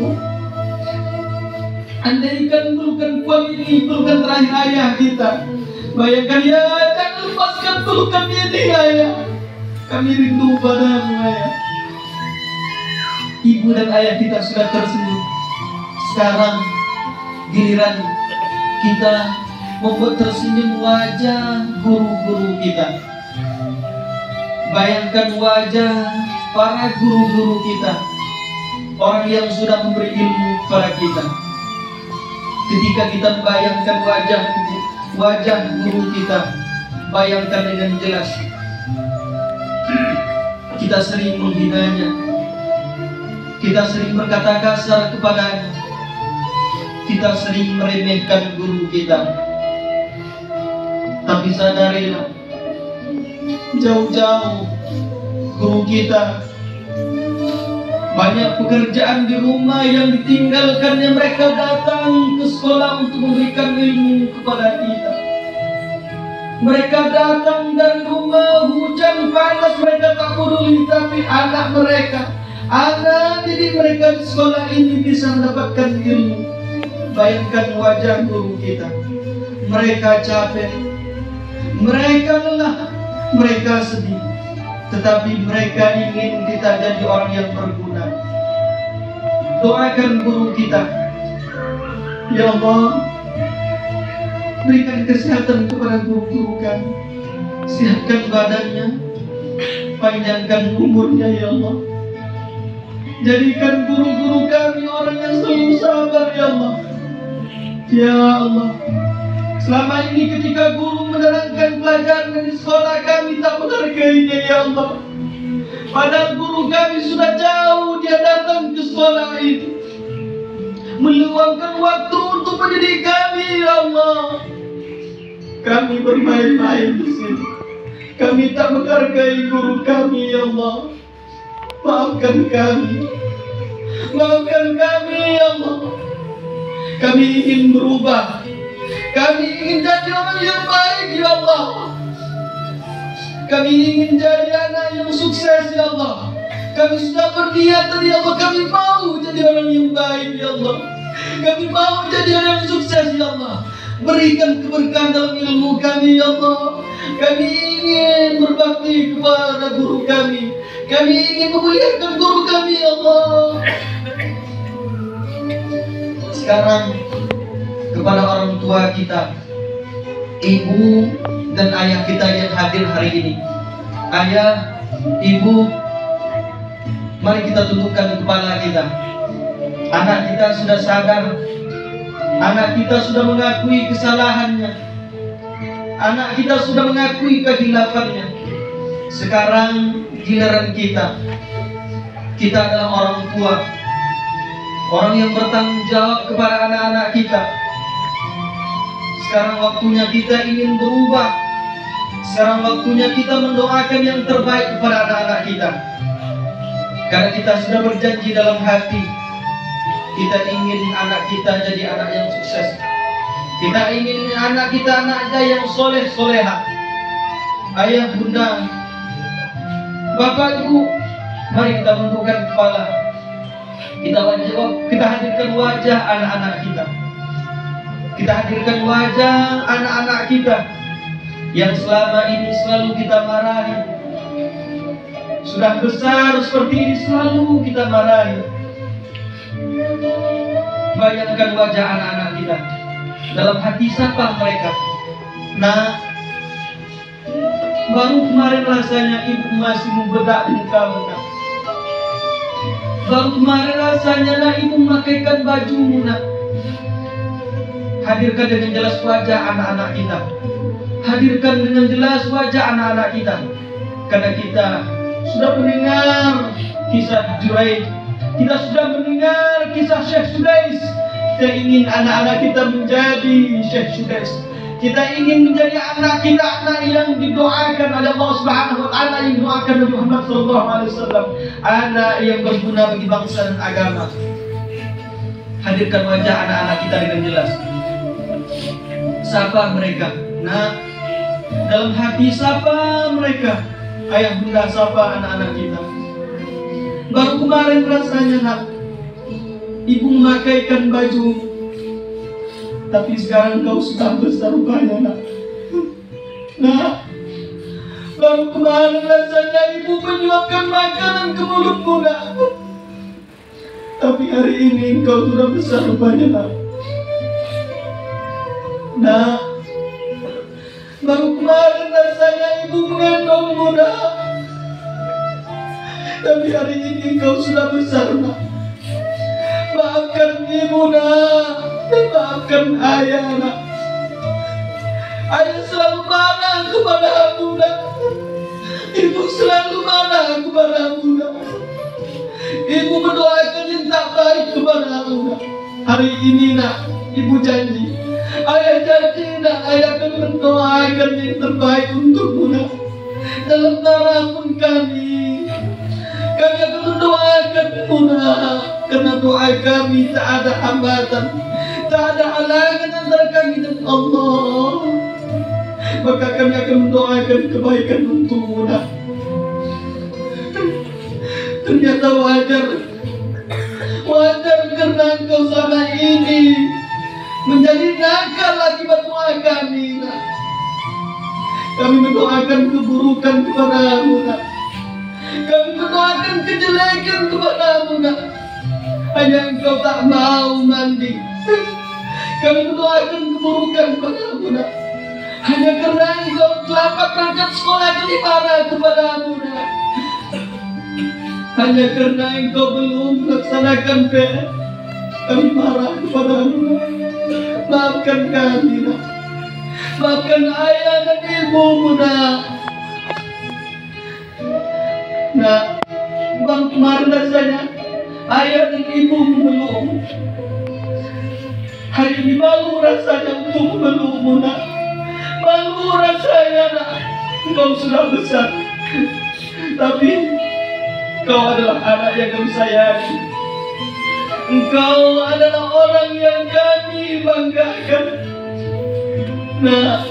[SPEAKER 3] Andaikan pelukan kuat ini pelukan terakhir ayah kita. Bayangkan ya, jangan lepaskan pelukan ini ayah. Kami rindu padamu ayah. Ibu dan ayah kita sudah tersenyum. Sekarang giliran kita membuat tersenyum wajah guru-guru kita. Bayangkan wajah para guru-guru kita, orang yang sudah memberi ilmu kepada kita. Ketika kita membayangkan wajah guru kita, bayangkan dengan jelas. Kita sering menghinanya, kita sering berkata kasar kepadanya, kita sering meremehkan guru kita. Tapi sadarilah, jauh-jauh guru kita banyak pekerjaan di rumah yang ditinggalkannya. Mereka datang ke sekolah untuk memberikan ilmu kepada kita. Mereka datang dari rumah, hujan panas mereka tak peduli, tapi anak mereka, anak didik mereka di sekolah ini bisa mendapatkan ilmu. Bayangkan wajah guru kita. Mereka capek, mereka lelah, mereka sedih, tetapi mereka ingin kita jadi orang yang berguna. Doakan guru kita. Ya Allah, berikan kesehatan kepada guru-guru kami. Sehatkan badannya, panjangkan umurnya ya Allah. Jadikan guru-guru kami orang yang selalu sabar ya Allah. Ya Allah, selama ini ketika guru menerangkan pelajaran di sekolah kami tak menghargainya ya Allah. Padahal guru kami sudah jauh dia datang ke sekolah itu. meluangkan waktu untuk mendidik kami, ya Allah. Kami bermain-main di sini. Kami tak menghargai guru kami, ya Allah. Maafkan kami. Maafkan kami, ya Allah. Kami ingin berubah. Kami ingin jadi orang yang baik, ya Allah. Kami ingin jadi anak yang sukses, ya Allah. Kami sudah berniat tadi, ya Allah. Kami mau jadi orang yang baik, ya Allah. Kami mau jadi orang yang sukses, ya Allah. Berikan keberkahan dalam ilmu kami, ya Allah. Kami ingin berbakti kepada guru kami. Kami ingin memuliakan guru kami, ya Allah. Sekarang kepada orang tua kita, ibu dan ayah kita yang hadir hari ini. Ayah, ibu, mari kita tundukkan kepala kita. Anak kita sudah sadar. Anak kita sudah mengakui kesalahannya. Anak kita sudah mengakui kehilafannya. Sekarang giliran kita. Kita adalah orang tua, orang yang bertanggung jawab kepada anak-anak kita. Sekarang waktunya kita ingin berubah. Sekarang waktunya kita mendoakan yang terbaik kepada anak-anak kita. Karena kita sudah berjanji dalam hati, kita ingin anak kita jadi anak yang sukses. Kita ingin anak kita anaknya yang soleh soleha. Ayah, bunda, bapak, ibu, mari kita tundukkan kepala. Kita hadirkan wajah anak-anak kita. Kita hadirkan wajah anak-anak kita yang selama ini selalu kita marahi. Sudah besar seperti ini selalu kita marahi. Bayangkan wajah anak-anak kita. Dalam hati siapa mereka? Nah, baru kemarin rasanya ibu masih membedak kamu, nak. Baru kemarin rasanya nak ibu memakaikan bajumu, nak. Hadirkan dengan jelas wajah anak-anak kita. Hadirkan dengan jelas wajah anak-anak kita. Karena kita sudah mendengar kisah Juraij. Kita sudah mendengar kisah Syekh Sudais. Kita ingin anak-anak kita menjadi Syekh Sudais. Kita ingin menjadi anak kita anak yang didoakan oleh Allah Subhanahu wa taala, yang didoakan Nabi Muhammad SAW, anak yang berguna bagi bangsa dan agama. Hadirkan wajah anak-anak kita dengan jelas. Sapa mereka. Nah, dalam hati sapa mereka. Ayah, bunda, sapa anak-anak kita. Baru kemarin rasanya, nak, ibu memakaikan baju, tapi sekarang kau sudah besar rupanya, nak. Nah, baru kemarin rasanya ibu menyuapkan makanan ke mulutmu, nak. Tapi hari ini kau sudah besar rupanya, nak. Nah, baru kemarin rasanya ibu menggendongmu, nak. Tapi hari ini kau sudah besar, nak. Maafkan ibu, nak. Dan maafkan ayah, nak. Ayah selalu marah kepada aku, nak. Ibu selalu marah kepada aku, nak. Ibu mendoakan yang tak baik kepada aku, nak. Hari ini, nak, ibu janji. Ayah janji, nak, ayah akan mendoakan yang terbaik untukmu, nak. Dalam manapun kami akan mendoakanmu, nak. Karena doa kami tak ada hambatan, tak ada halangan antara kami dan Allah. Maka kami akan mendoakan kebaikan untukmu, nak. Ternyata wajar karena engkau selama ini menjadi nakal akibat doa kami, nak. Kami mendoakan keburukan kepadamu, nak. Kami mendoakan kejelekan kepadamu, nak. Hanya engkau tak mau mandi. Kami mendoakan keburukan kepadamu, nak. Hanya karena engkau terlambat berangkat sekolah, kami marah kepadamu, nak. Hanya karena engkau belum melaksanakan PR, kami marah kepadamu, nak. Maafkan kami, nak. Maafkan ayah dan ibumu, nak. Nah, bang, kemarin rasanya ayah dan ibu memelukmu. Hari ini malu rasanya untuk memelukmu, nak. Malu rasanya, nak. Engkau sudah besar, tapi engkau adalah anak yang kami sayangi. Engkau adalah orang yang kami banggakan. Nah,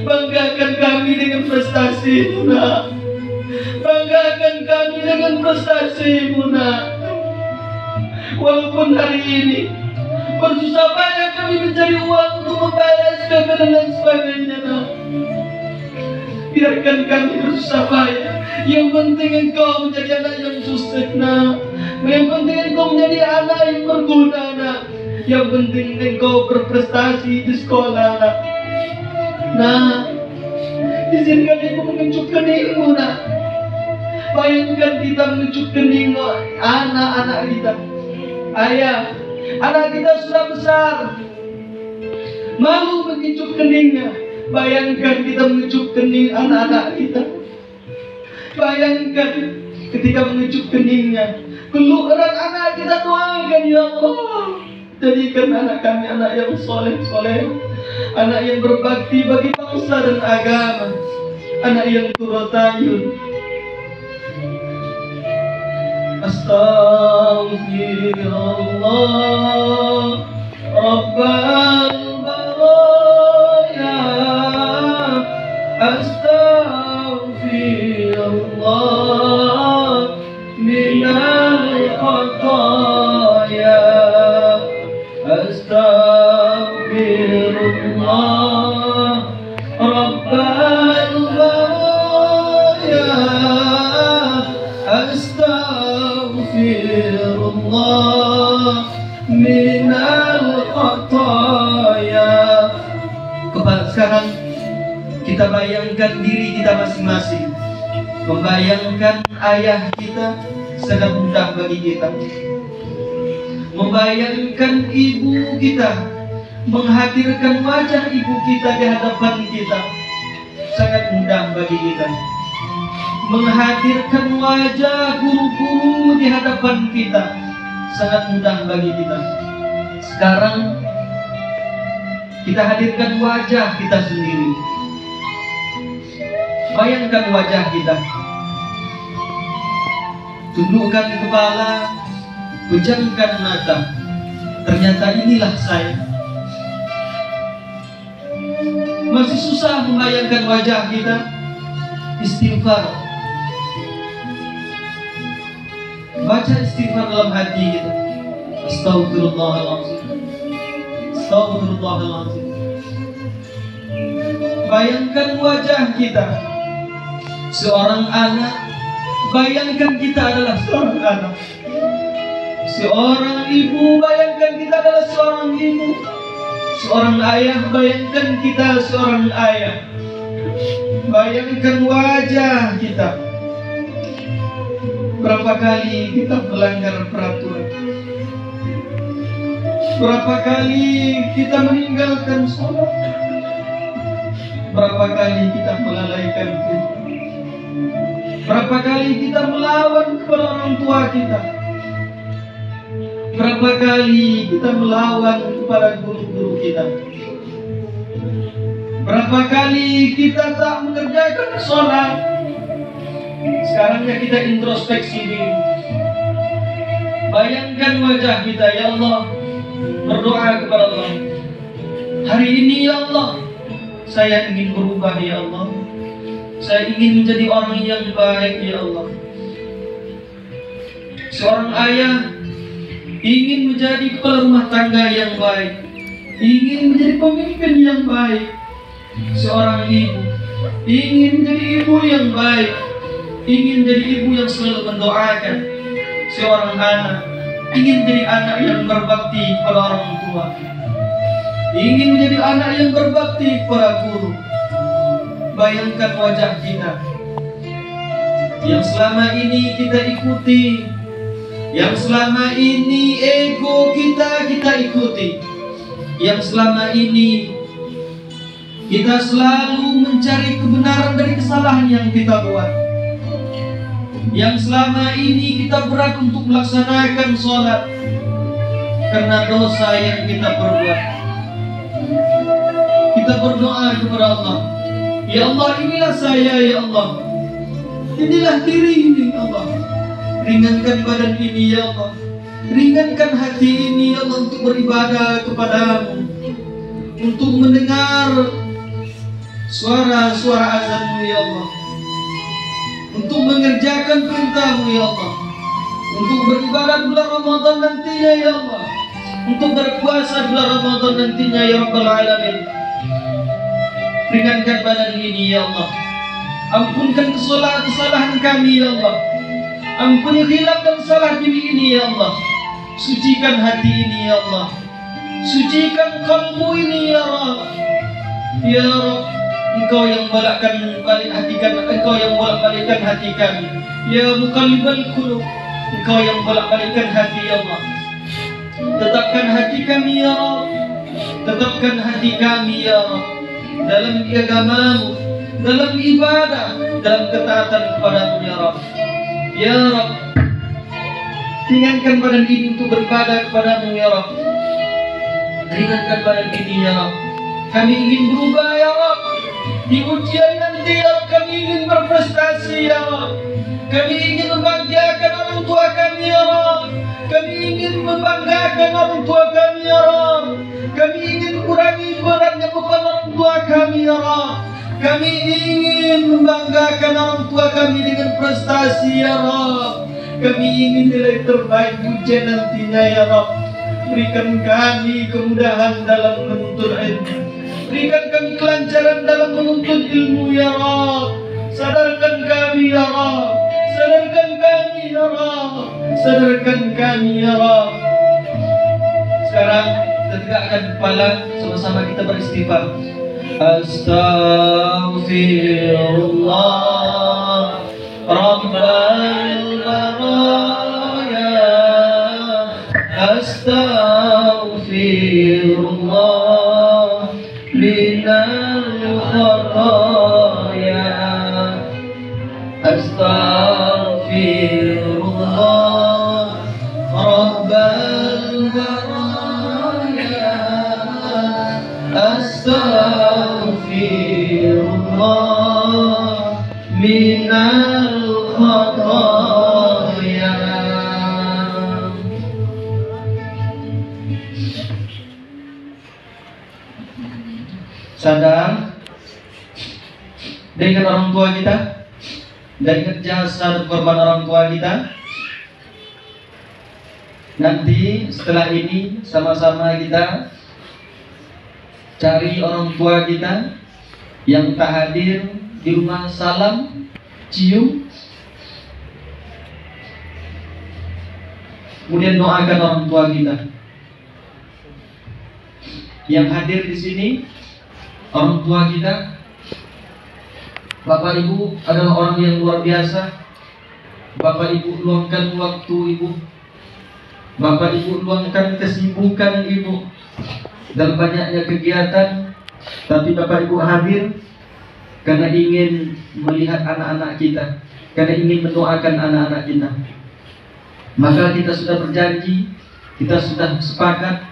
[SPEAKER 3] banggakan kami dengan prestasimu, nak. Banggakan kami dengan prestasimu, nak. Walaupun hari ini bersusah payah kami mencari uang untuk membayar SPP dan lain sebagainya, nak. Biarkan kami bersusah payah. Yang penting engkau menjadi anak yang sukses, nak. Yang penting engkau menjadi anak yang berguna, nak. Yang penting engkau berprestasi di sekolah, nak. Nah, izinkan ibu mengecup keningmu, nak. Bayangkan kita mengecup kening anak-anak kita. Ayah, anak kita sudah besar, malu mengecup keningnya. Bayangkan kita mengecup kening anak-anak kita. Bayangkan ketika mengecup keningnya, peluk erat anak kita, doakan, ya Allah, jadikan anak kami anak yang soleh-soleh, anak yang berbakti bagi bangsa dan agama, anak yang turutayun. Astaghfirullah Rabbal baraya, astaghfirullah minal khataya, astaghfirullah Rabbal baraya, astaghfirullah minal khataya. Sekarang kita bayangkan diri kita masing-masing, membayangkan ayah kita sangat mudah bagi kita, membayangkan ibu kita, menghadirkan wajah ibu kita di hadapan kita sangat mudah bagi kita, menghadirkan wajah guru-guru di hadapan kita sangat mudah bagi kita. Sekarang kita hadirkan wajah kita sendiri. Bayangkan wajah kita, tundukkan kepala, pejamkan mata. Ternyata inilah saya. Masih susah membayangkan wajah kita. Istighfar, baca istighfar dalam hati kita. Astagfirullahaladzim, astagfirullahaladzim. Bayangkan wajah kita, seorang anak. Bayangkan kita adalah seorang anak. Seorang ibu, bayangkan kita adalah seorang ibu. Seorang ayah, bayangkan kita seorang ayah. Bayangkan wajah kita. Berapa kali kita melanggar peraturan? Berapa kali kita meninggalkan sholat? Berapa kali kita melalaikan kita? Berapa kali kita melawan kepada orang tua kita? Berapa kali kita melawan kepada guru-guru kita? Berapa kali kita tak mengerjakan sholat? Sekarangnya kita introspeksi diri. Bayangkan wajah kita, ya Allah. Berdoa kepada Allah. Hari ini, ya Allah, saya ingin berubah, ya Allah. Saya ingin menjadi orang yang baik, ya Allah. Seorang ayah ingin menjadi kepala rumah tangga yang baik, ingin menjadi pemimpin yang baik. Seorang ibu ingin menjadi ibu yang baik, ingin menjadi ibu yang selalu mendoakan. Seorang anak ingin menjadi anak yang berbakti kepada orang tua, ingin menjadi anak yang berbakti kepada guru. Bayangkan wajah kita yang selama ini kita ikuti, yang selama ini ego kita ikuti, yang selama ini kita selalu mencari kebenaran dari kesalahan yang kita buat, yang selama ini kita berat untuk melaksanakan sholat, karena dosa yang kita perbuat. Kita berdoa kepada Allah, ya Allah, inilah saya ya Allah, inilah diri ini ya Allah. Ringankan badan ini ya Allah, ringankan hati ini ya Allah untuk beribadah kepadamu, untuk mendengar suara-suara azanmu ya Allah, untuk mengerjakan perintahmu ya Allah, untuk beribadah bulan Ramadan nantinya ya Allah, untuk berpuasa bulan Ramadan nantinya ya Rabbal Alamin. Ringankan badan ini ya Allah, ampunkan kesalahan kami ya Allah, ampuni khilaf dan salah diri ini ya Allah, sucikan hati ini ya Allah, sucikan kalbu ini ya Rabb. Ya Rabb, Engkau yang bolakkan balik hatikan, Engkau yang bolak-balikkan hati kami. Ya Muqallibal Qulub, Engkau yang bolak-balikkan hati ya Allah. Tetapkan hati kami ya Rabb, tetapkan hati kami ya Rabb dalam agamamu, dalam ibadah, dalam ketaatan kepadamu ya Rabb. Ya Rabb, ringankan badan ini untuk beribadah kepadamu ya Rabb. Ringankan badan ini ya Rabb. Kami ingin berubah ya Rabb. Di ujian nanti ya Rabb, kami ingin berprestasi ya Rabb. Kami ingin membahagiakan orang tua kami ya Rabb. Kami ingin membanggakan orang tua kami ya Rabb. Kami ingin mengurangi beratnya beban orang tua kami ya Rabb. Kami ingin membanggakan orang tua kami dengan prestasi ya Rabb. Kami ingin nilai terbaik ujian nantinya ya Rabb. Berikan kami kemudahan dalam menuntut ilmu, berikan kami kelancaran dalam menuntut ilmu ya Rabb. Sadarkan kami ya Rabb, sadarkan kami ya Rabb, sadarkan kami ya Rabb. Sekarang kita tegakkan kepala, sama-sama kita beristighfar. Astaghfirullah Rabbal baraya, astaghfirullah minal khataya, astaghfirullah Rabbal baraya, astaghfirullah minal khataya. Sadar dengan orang tua kita, dan ingat jasa korban orang tua kita. Nanti setelah ini sama-sama kita cari orang tua kita yang tak hadir di rumah, salam, cium, kemudian doakan orang tua kita. Yang hadir di sini orang tua kita, Bapak Ibu adalah orang yang luar biasa. Bapak Ibu luangkan waktu Ibu, Bapak Ibu luangkan kesibukan Ibu dalam banyaknya kegiatan, tapi Bapak Ibu hadir karena ingin melihat anak-anak kita, karena ingin mendoakan anak-anak kita. Maka kita sudah berjanji, kita sudah sepakat,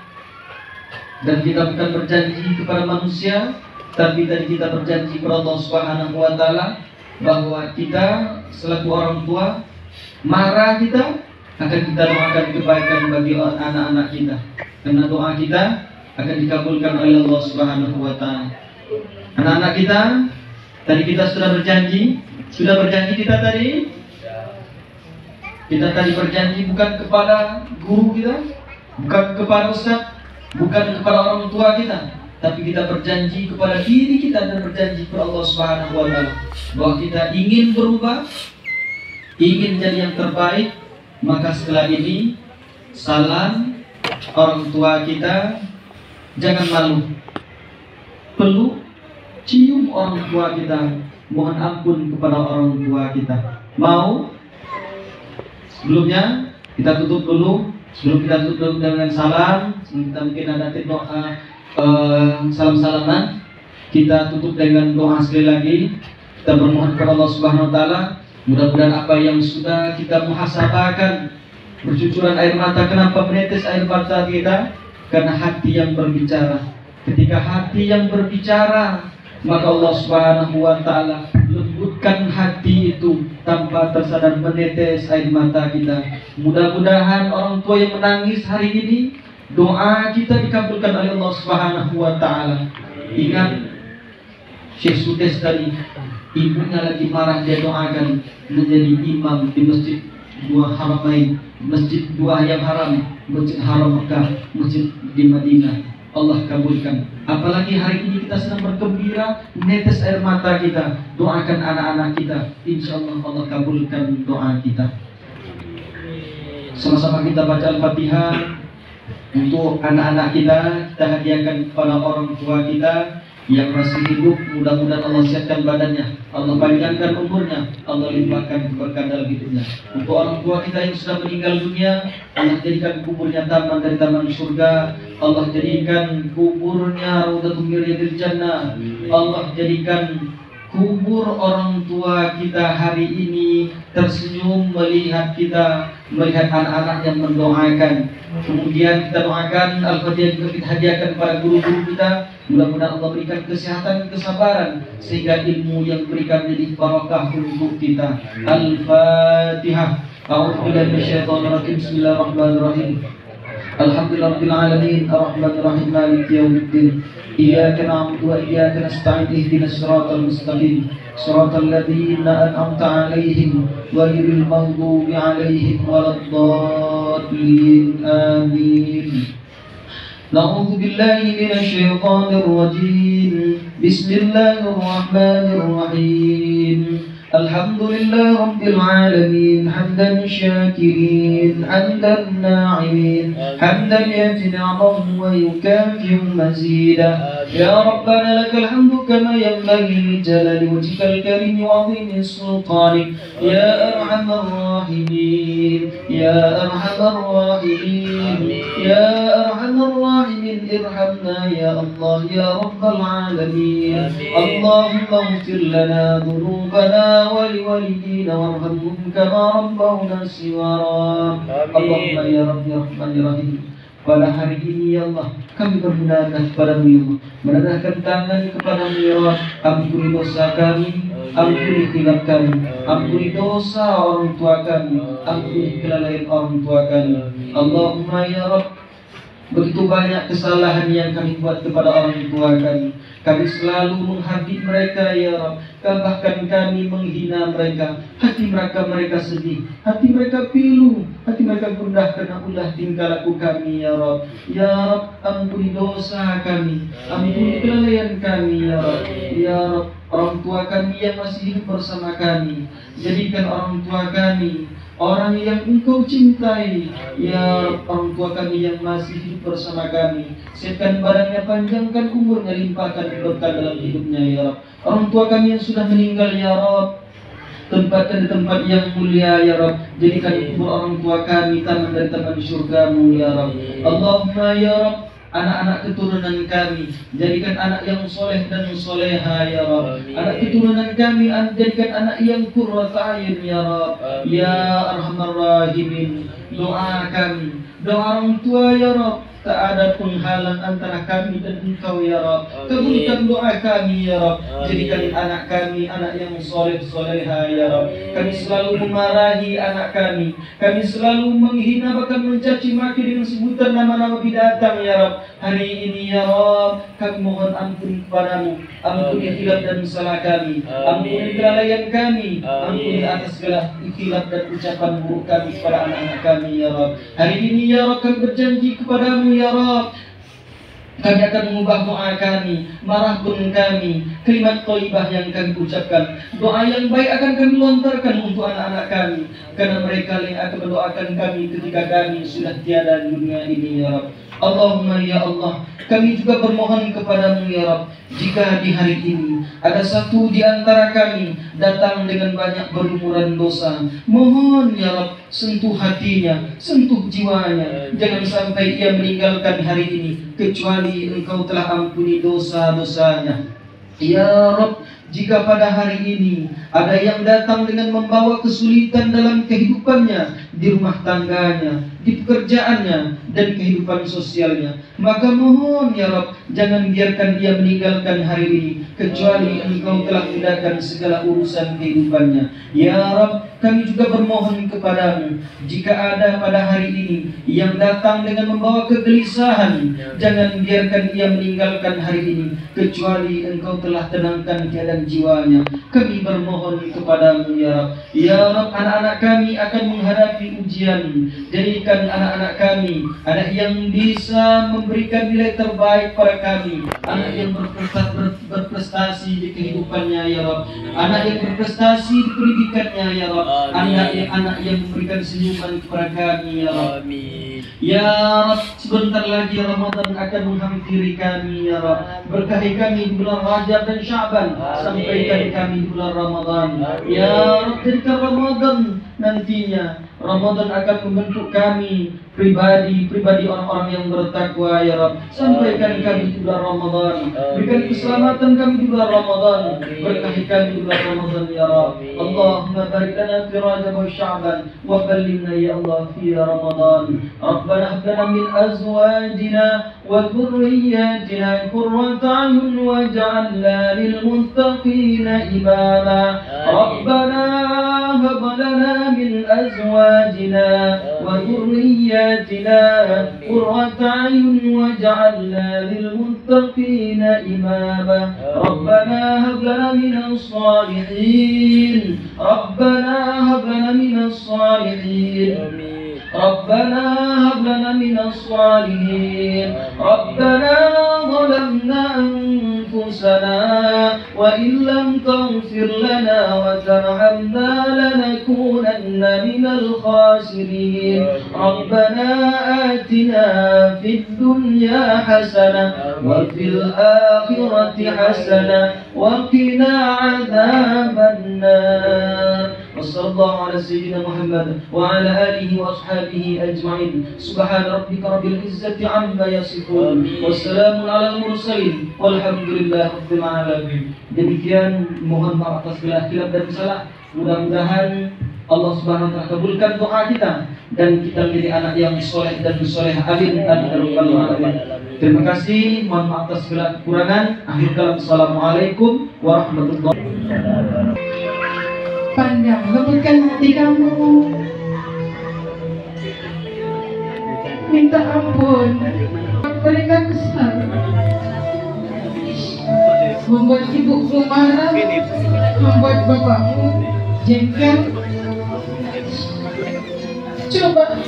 [SPEAKER 3] dan kita bukan berjanji kepada manusia, tapi tadi kita berjanji kepada Allah Subhanahu wa Ta'ala bahwa kita selaku orang tua, marah kita akan kita doakan kebaikan bagi anak-anak kita, karena doa kita akan dikabulkan oleh Allah Subhanahu wa Ta'ala. Anak-anak kita, tadi kita sudah berjanji kita tadi. Kita tadi berjanji bukan kepada guru kita, bukan kepada ustaz, bukan kepada orang tua kita, tapi kita berjanji kepada diri kita dan berjanji kepada Allah Subhanahu wa Ta'ala bahwa kita ingin berubah, ingin jadi yang terbaik. Maka setelah ini salam orang tua kita, jangan malu, peluk, cium orang tua kita, mohon ampun kepada orang tua kita. Mau? Sebelumnya kita tutup dulu. Sebelum kita tutup dengan salam, kita mungkin ada doa salam-salaman. Kita tutup dengan doa sekali lagi. Kita bermohon kepada Allah Subhanahu wa Ta'ala, mudah-mudahan apa yang sudah kita muhasabahkan Bercucuran air mata. Kenapa menetes air mata kita? Karena hati yang berbicara. Ketika hati yang berbicara, maka Allah Subhanahu wa Ta'ala lembutkan hati itu tanpa tersadar menetes air mata kita. Mudah-mudahan orang tua yang menangis hari ini, doa kita dikabulkan oleh Allah Subhanahu wa Ta'ala. Ingat Syekh Sudes tadi, ibunya lagi marah, dia doakan menjadi imam di masjid dua haramain, masjid dua yang haram, masjid haram Mekah, masjid di Madinah. Allah kabulkan. Apalagi hari ini kita sedang bergembira, menetes air mata kita, doakan anak-anak kita, insya Allah Allah kabulkan doa kita. Sama-sama kita baca Al-Fatihah untuk anak-anak kita. Kita hadiahkan kepada orang tua kita yang masih hidup, mudah-mudahan Allah siapkan badannya, Allah panjangkan umurnya, Allah limpahkan berkah dalam hidupnya. Untuk orang tua kita yang sudah meninggal dunia, Allah jadikan kuburnya taman dari taman surga, Allah jadikan kuburnya raudhatun min riyadil jannah, Allah jadikan kubur orang tua kita hari ini tersenyum melihat kita, melihat anak-anak yang mendoakan. Kemudian kita doakan Al-Fatihah juga kita hadiahkan kepada guru-guru kita. Mudah-mudahan Allah berikan kesehatan, kesabaran, sehingga ilmu yang berikan menjadi barakah untuk kita. Al-Fatihah. A'udzubillahi minasyaitonir rajim. Bismillahirrahmanirrahim. Alhamdulillahirabbil alamin, arrahmanir rahim, maliki yaumiddin. Iyyaka na'budu wa iyyaka nasta'in. Ihdinas siratal mustaqim. Siratal ladzina an'amta 'alaihim ghairil maghdubi 'alaihim waladdallin. Amin. Na'udzu billahi minasy syaithanir rajim. Bismillahirrahmanir rahim. Alhamdulillah Rabbil Alamin, hamdan syakirin, hamdan na'imin, hamdan yafi ni'amahu wa yukafi'u mazida. Ya Rabbana lakal hamdu kama yanbaghi li jalali wajhikal karim wa 'azimi sultanik. Ya arhamar rahimin, ya arhamar rahimin, ya arhamar rahimin, irhamna ya Allah ya Rabbal Alamin. Allahumma ighfir lana dhunubana ولوالدينا وارحمهم كما ربونا صغارا. Allahumma ya Rabbi Rahmanir Rahim. Pada hari ini ya Allah, kami bermunajat kepadamu ya Allah, menadahkan tangan kepadamu ya Allah. Ampuni dosa kami, ampuni khilaf kami, ampuni dosa orang tua kami, ampuni kelalaian orang tua kami. Allahumma ya Rabb, begitu banyak kesalahan yang kami buat kepada orang tua kami. Kami selalu menghardik mereka ya Rabb. Bahkan kami menghina mereka. Hati mereka sedih, hati mereka pilu, hati mereka gundah karena ulah tingkah laku kami ya Rabb. Ya Rabb, ampuni dosa kami, ampuni kelalaian kami ya Rabb. Ya Rabb, orang tua kami yang masih hidup bersama kami, jadikan orang tua kami orang yang Engkau cintai. Ya Rabb, orang tua kami yang masih hidup bersama kami, siapkan badannya, panjangkan umurnya, limpahkan berkah dalam hidupnya ya Rabb. Orang tua kami yang sudah meninggal ya Rabb, tempatkan di tempat yang mulia ya Rabb. Jadikan kubur orang tua kami taman dari taman surgamu ya Rabb. Allahumma ya Rabb, anak-anak keturunan kami jadikan anak yang soleh dan soleha ya Rabb. Anak keturunan kami jadikan anak yang qurrata ayun ya Rabb. Ya Arhamar Rahimin, doa kami, doa orang tua ya Rabb, tak ada penghalang antara kami dan Engkau ya Rabb. Kabulkan doa kami ya Rabb. Jadikan anak kami anak yang soleh soleha ya Rabb. Kami selalu memarahi anak kami, kami selalu menghina bahkan mencaci maki dengan sebutan nama-nama binatang ya Rabb. Hari ini ya Rabb, kami mohon ampun kepadamu, ampuni khilaf dan salah kami, ampuni kelalaian kami, ampuni atas segala khilaf dan ucapan buruk kami kepada anak-anak kami ya Rabb. Hari ini ya Rabb, kami berjanji kepadamu ya Rabb, kami akan mengubah doa kami, marah pun kami, kalimat thayyibah yang kami ucapkan, doa yang baik akan kami lontarkan untuk anak-anak kami, karena mereka yang akan mendoakan kami ketika kami sudah tiada di dunia ini ya Rabb. Allahumma ya Allah, kami juga bermohon kepadamu ya Rabb, jika di hari ini ada satu di antara kami datang dengan banyak berlumuran dosa, mohon ya Rabb, sentuh hatinya, sentuh jiwanya, jangan sampai ia meninggalkan hari ini kecuali Engkau telah ampuni dosa-dosanya. Ya Rabb, jika pada hari ini ada yang datang dengan membawa kesulitan dalam kehidupannya, di rumah tangganya, di pekerjaannya, dan kehidupan sosialnya, maka mohon ya Rabb, jangan biarkan dia meninggalkan hari ini, kecuali Engkau telah mudahkan segala urusan kehidupannya. Ya Rabb, kami juga bermohon kepadamu, jika ada pada hari ini yang datang dengan membawa kegelisahan, jangan biarkan ia meninggalkan hari ini, kecuali Engkau telah tenangkan keadaan jiwanya. Kami bermohon kepadamu ya Rabb. Ya Rabb, anak-anak kami akan menghadapi ujian. Jadikan anak-anak kami anak yang bisa memberikan nilai terbaik pada kami, anak yang berprestasi di kehidupannya ya Rabb, anak yang berprestasi di pendidikannya ya Rabb, anak yang memberikan senyuman kepada kami ya Rabb. Ya Rabb, sebentar lagi Ramadan akan menghampiri kami ya Rabb. Berkahi kami di bulan Rajab dan Sya'ban, sampaikan kami di bulan Ramadan. Ya Rabb, jadikan Ramadan nantinya, Ramadan akan membentuk kami pribadi orang-orang yang bertakwa ya Rabb. Sampaikan kami di bulan Ramadan, berikan keselamatan kami di bulan Ramadan, berkahi kami di bulan Ramadan ya Rabb. Allahumma barik lana fi Rajab wa Sya'ban wa ballighna ya Allah fi Ramadan. Rabbana hab lana min azwajina wa dhurriyyatina qurrata a'yun waj'alna lil muttaqina imama. Rabbana hab lana min azwajina wa dhurriyyatina qurrata a'yun waj'alna lil muttaqina imama. Rabbana hab lana minas salihin. Rabbana hab lana minas salihin. ربنا هب لنا من الصالحين. ربنا ظلمنا أنفسنا وإن لم تغفر لنا وترحمنا لنكونن من الخاسرين. ربنا آتنا في الدنيا حسنة وفي الآخرة حسنة وقنا عذاب النار. وصلى الله على سيدنا محمد وعلى آله وأصحابه أجمعين. سبحان ربك رب العزة عما يصفون والسلام على المرسلين والحمد لله رب العالمين. Demikian, mohon maaf atas segala khilaf dan salah. Mudah-mudahan Allah Subhanahu wa taala kabulkan doa kita dan kita menjadi anak yang soleh dan soleh. Amin amin ya rabbal alamin. Terima kasih, mohon maaf atas segala kekurangan. Akhir kalam, assalamualaikum warahmatullahi wabarakatuh.
[SPEAKER 2] Pandang lembutkan hati kamu, minta ampun, mereka besar, membuat ibumu marah, membuat bapakmu jengkel. Coba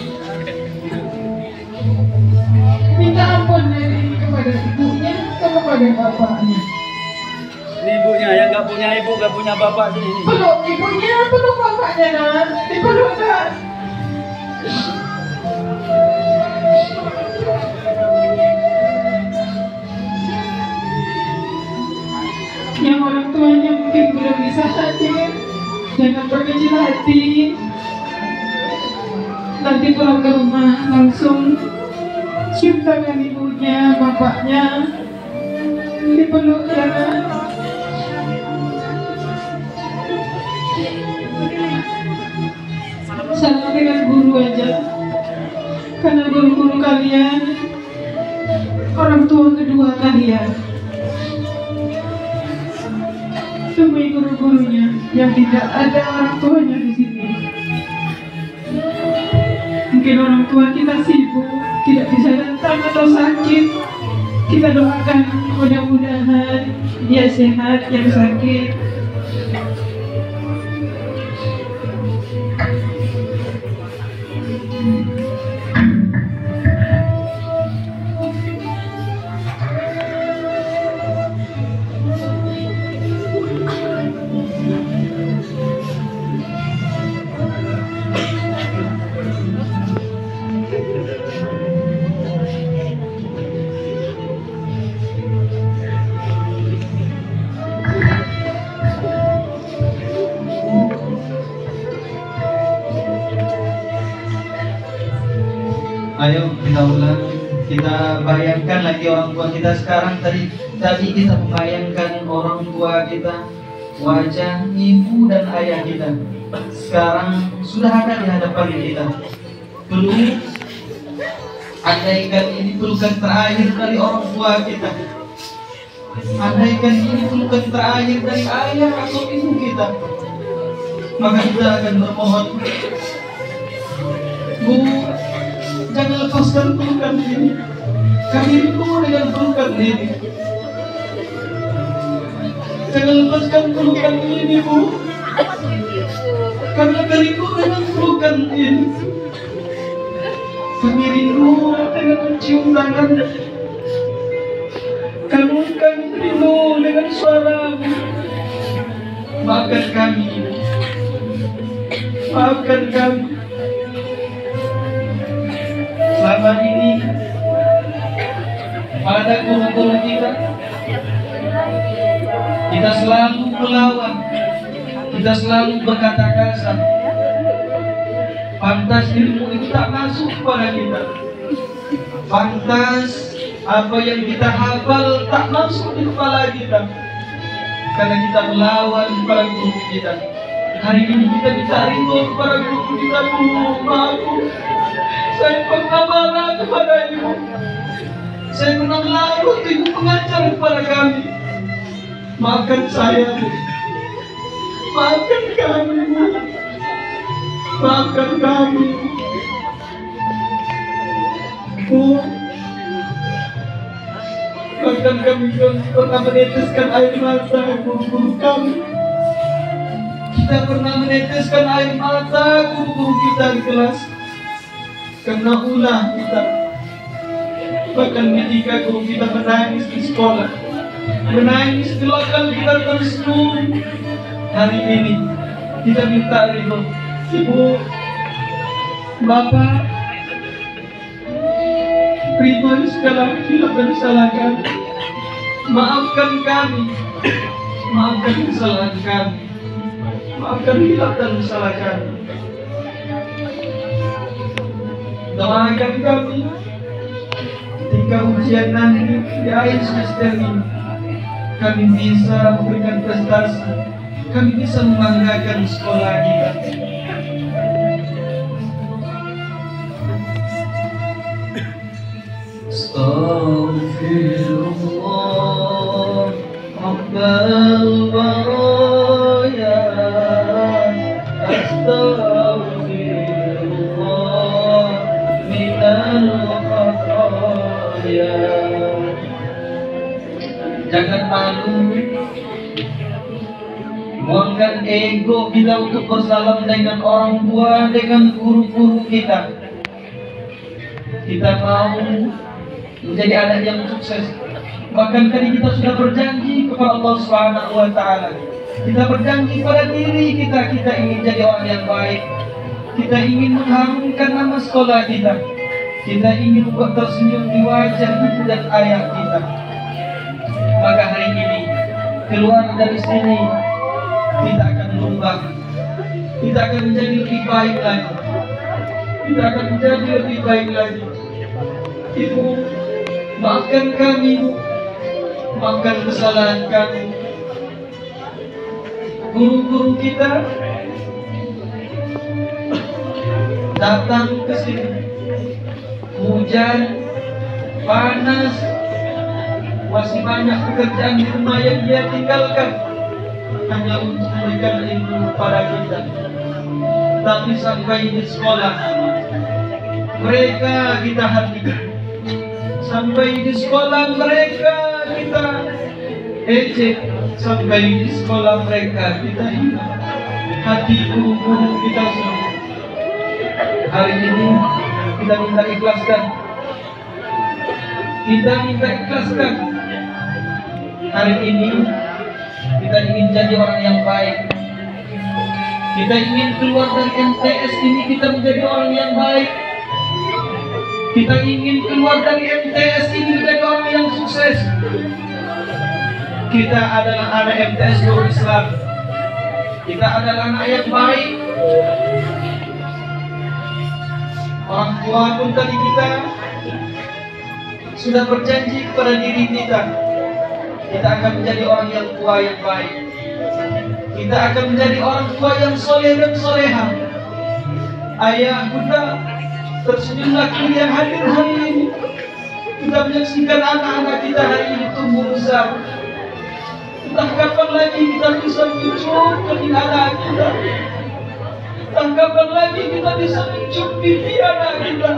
[SPEAKER 2] minta ampun dari kepada ibunya, kepada bapaknya.
[SPEAKER 4] Ibunya yang nggak punya ibu, nggak punya bapak sini.
[SPEAKER 2] Peluk ibunya, peluk bapaknya, nak. Dipeluk tak? Yang orang tuanya mungkin belum bisa hadir, jangan berkecil hati. Nanti pulang ke rumah langsung cium tangan ibunya, bapaknya, dipeluk ya, nak. Salam dengan guru aja, karena guru-guru kalian orang tua kedua kalian. Temui guru-gurunya yang tidak ada orang tuanya di sini. Mungkin orang tua kita sibuk, tidak bisa datang atau sakit. Kita doakan mudah-mudahan dia sehat, yang sakit.
[SPEAKER 3] Ayo kita ulang, kita bayangkan lagi orang tua kita sekarang. Tadi kita membayangkan orang tua kita wajah ibu dan ayah kita sekarang sudah ada di hadapan kita. Peluk, andaikan ini pelukan terakhir dari orang tua kita, andaikan ini pelukan terakhir dari ayah atau ibu kita, maka kita akan bermohon, Bu, jangan lepaskan pelukan ini. Kami rindu dengan pelukan ini. Jangan lepaskan pelukan ini, Bu. Karena kami rindu dengan pelukan ini. Kami rindu dengan mencium tangan. Kami rindu dengan suara-Mu. Maafkan kami. Maafkan kami. Selama ini pada guru-guru kita selalu melawan, kita selalu berkata kasar. Pantas ilmu itu tak masuk kepada kita. Pantas apa yang kita hafal tak masuk di kepala kita, karena kita melawan para guru kita. Hari ini kita bisa rindu kepada guru kita. Bu, maaf, saya pernah marah kepada ibu. Saya pernah melarang ibu mengajar kepada kami. Maafkan saya, Bu. Maafkan kami, Bu. Maafkan kami, Bu. Bahkan kami pernah meneteskan air mata guru-guru kami. Kita pernah meneteskan air mata guru-guru kita di kelas karena ulah kita. Bahkan ketika guru kita menangis di sekolah, menangis di lokal kita tersenyum. Hari ini kita minta ridho, Ibu, Bapak, ridho segala hilaf dan disalahkan. Maafkan kami, maafkan kesalahan kami, maafkan hilaf dan disalahkan kami. Doakan kami ketika ujian nanti di akhir semester ini, kami bisa memberikan prestasi, kami bisa membanggakan sekolah kita. Astaghfirullah Rabbal baraya, astaghfirullah minal khataya. Jangan malu, buangkan ego kita untuk bersalam dengan orang tua, dengan guru-guru kita. Kita mau menjadi anak yang sukses. Bahkan tadi kita sudah berjanji kepada Allah Subhanahu wa Ta'ala. Kita berjanji pada diri kita, kita ingin jadi orang yang baik. Kita ingin mengharumkan nama sekolah kita. Kita ingin membuat tersenyum di wajah ibu dan ayah kita. Maka hari ini keluar dari sini, kita akan berubah. Kita akan menjadi lebih baik lagi. Kita akan menjadi lebih baik lagi. Ibu, maafkan kami, Bu. Maafkan kesalahan kami. Guru-guru kita datang ke sini, hujan, panas, masih banyak pekerjaan di rumah yang dia tinggalkan hanya untuk memberikan ilmu kepada kita. Tapi sampai di sekolah, mereka kita hati. Sampai di sekolah mereka kita ejek. Sampai di sekolah mereka kita ingat hati guru-guru kita semua. Hari ini kita minta ikhlaskan. Kita minta ikhlaskan. Hari ini kita ingin jadi orang yang baik. Kita ingin keluar dari MTS ini, kita menjadi orang yang baik. Kita ingin keluar dari MTS ini menjadi orang yang sukses. Kita adalah anak MTS Nurul Islam. Kita adalah anak yang baik. Orang tua pun tadi kita sudah berjanji kepada diri kita, kita akan menjadi orang yang tua yang baik. kita akan menjadi orang tua yang soleh dan soleha. Ayah, bunda, tersenyumlah kalian hadir hari ini. Kita menyaksikan anak-anak kita hari ini tumbuh besar. Entah kapan lagi kita bisa mencium kening anak kita. Entah kapan lagi kita bisa mencium pipi anak kita.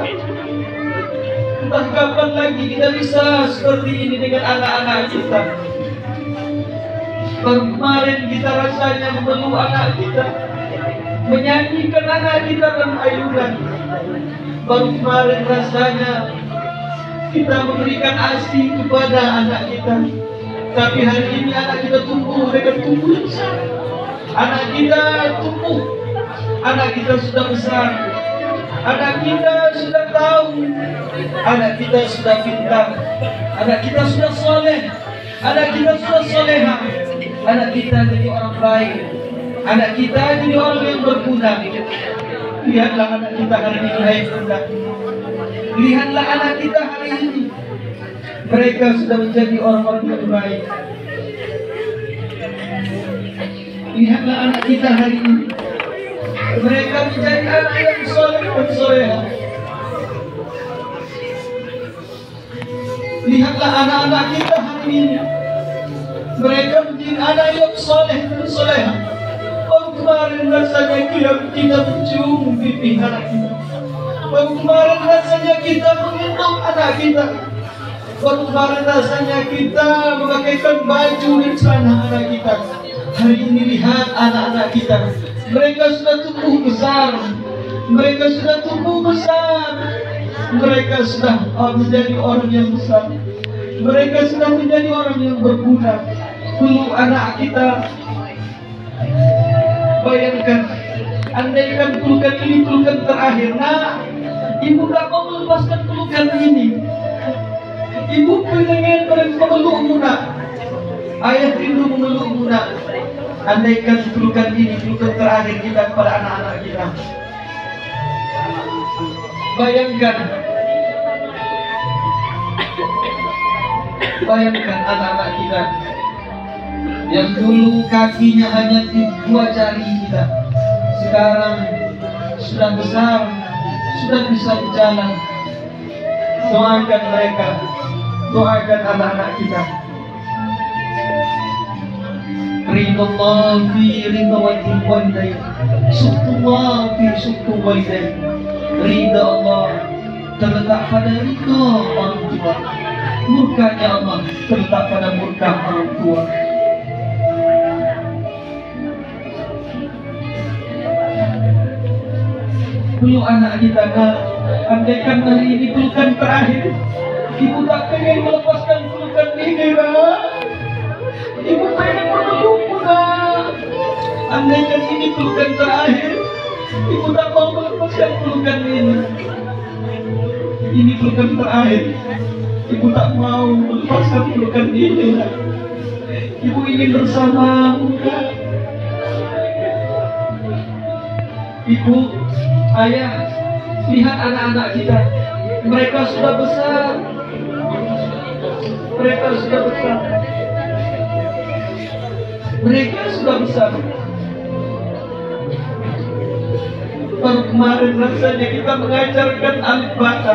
[SPEAKER 3] Entah kapan lagi kita bisa seperti ini dengan anak-anak kita. Baru kemarin kita rasanya memeluk anak kita, menyanyikan anak kita dalam ayunan. Baru kemarin rasanya kita memberikan ASI kepada anak kita. Tapi hari ini anak kita tumbuh dengan tumbuh besar. Anak kita tumbuh, anak kita sudah besar, anak kita sudah tahu, anak kita sudah pintar, anak kita sudah soleh, anak kita sudah soleha, anak kita jadi orang baik, anak kita jadi orang yang berguna. Lihatlah anak kita hari ini, hai bunda. Lihatlah anak kita hari ini. Mereka sudah menjadi orang-orang yang baik. Lihatlah anak kita hari ini. Mereka menjadi anak yang soleh dan soleha. Lihatlah anak-anak kita hari ini. Mereka menjadi anak yang soleh dan soleha. Baru kemarin rasanya kita mencium pipi anak kita. Baru kemarin rasanya kita mengendong anak kita. Baru kemarin rasanya kita memakaikan baju dan celana anak kita. Hari ini lihat anak-anak kita. Mereka sudah tumbuh besar. Mereka sudah tumbuh besar. Mereka sudah menjadi orang yang besar. Mereka sudah menjadi orang yang berguna. Peluk anak kita. Bayangkan, andaikan pelukan ini pelukan terakhir. Nah, ibu tak mau melepaskan pelukan ini. Ibu pengen memelukmu nak. Ayah rindu memelukmu nak. Andaikan pelukan ini pelukan terakhir kita kepada anak-anak kita. Bayangkan anak-anak kita yang dulu kakinya hanya di 2 jari kita, sekarang sudah besar, sudah bisa berjalan. Doakan mereka, doakan anak-anak kita. Ridallah fi ridha walidain, syukrullah fi syukru walidain. Ridha Allah terletak pada ridha orang tua, murkanya Allah terletak pada murka orang tua. Peluk anak kita, nak. Andaikan hari ini pelukan terakhir, ibu tak pengen melepaskan pelukan ini, nak. Ibu pengen memelukmu, nak. Andaikan ini pelukan terakhir, ibu tak mau melepaskan pelukan ini. Ini pelukan terakhir, ibu tak mau melepaskan pelukan ini, nak. Ibu ingin bersamamu, nak. Ibu, ayah, lihat anak-anak kita. Mereka sudah besar. Mereka sudah besar. Mereka sudah besar. Baru kemarin rasanya kita mengajarkan alif bata.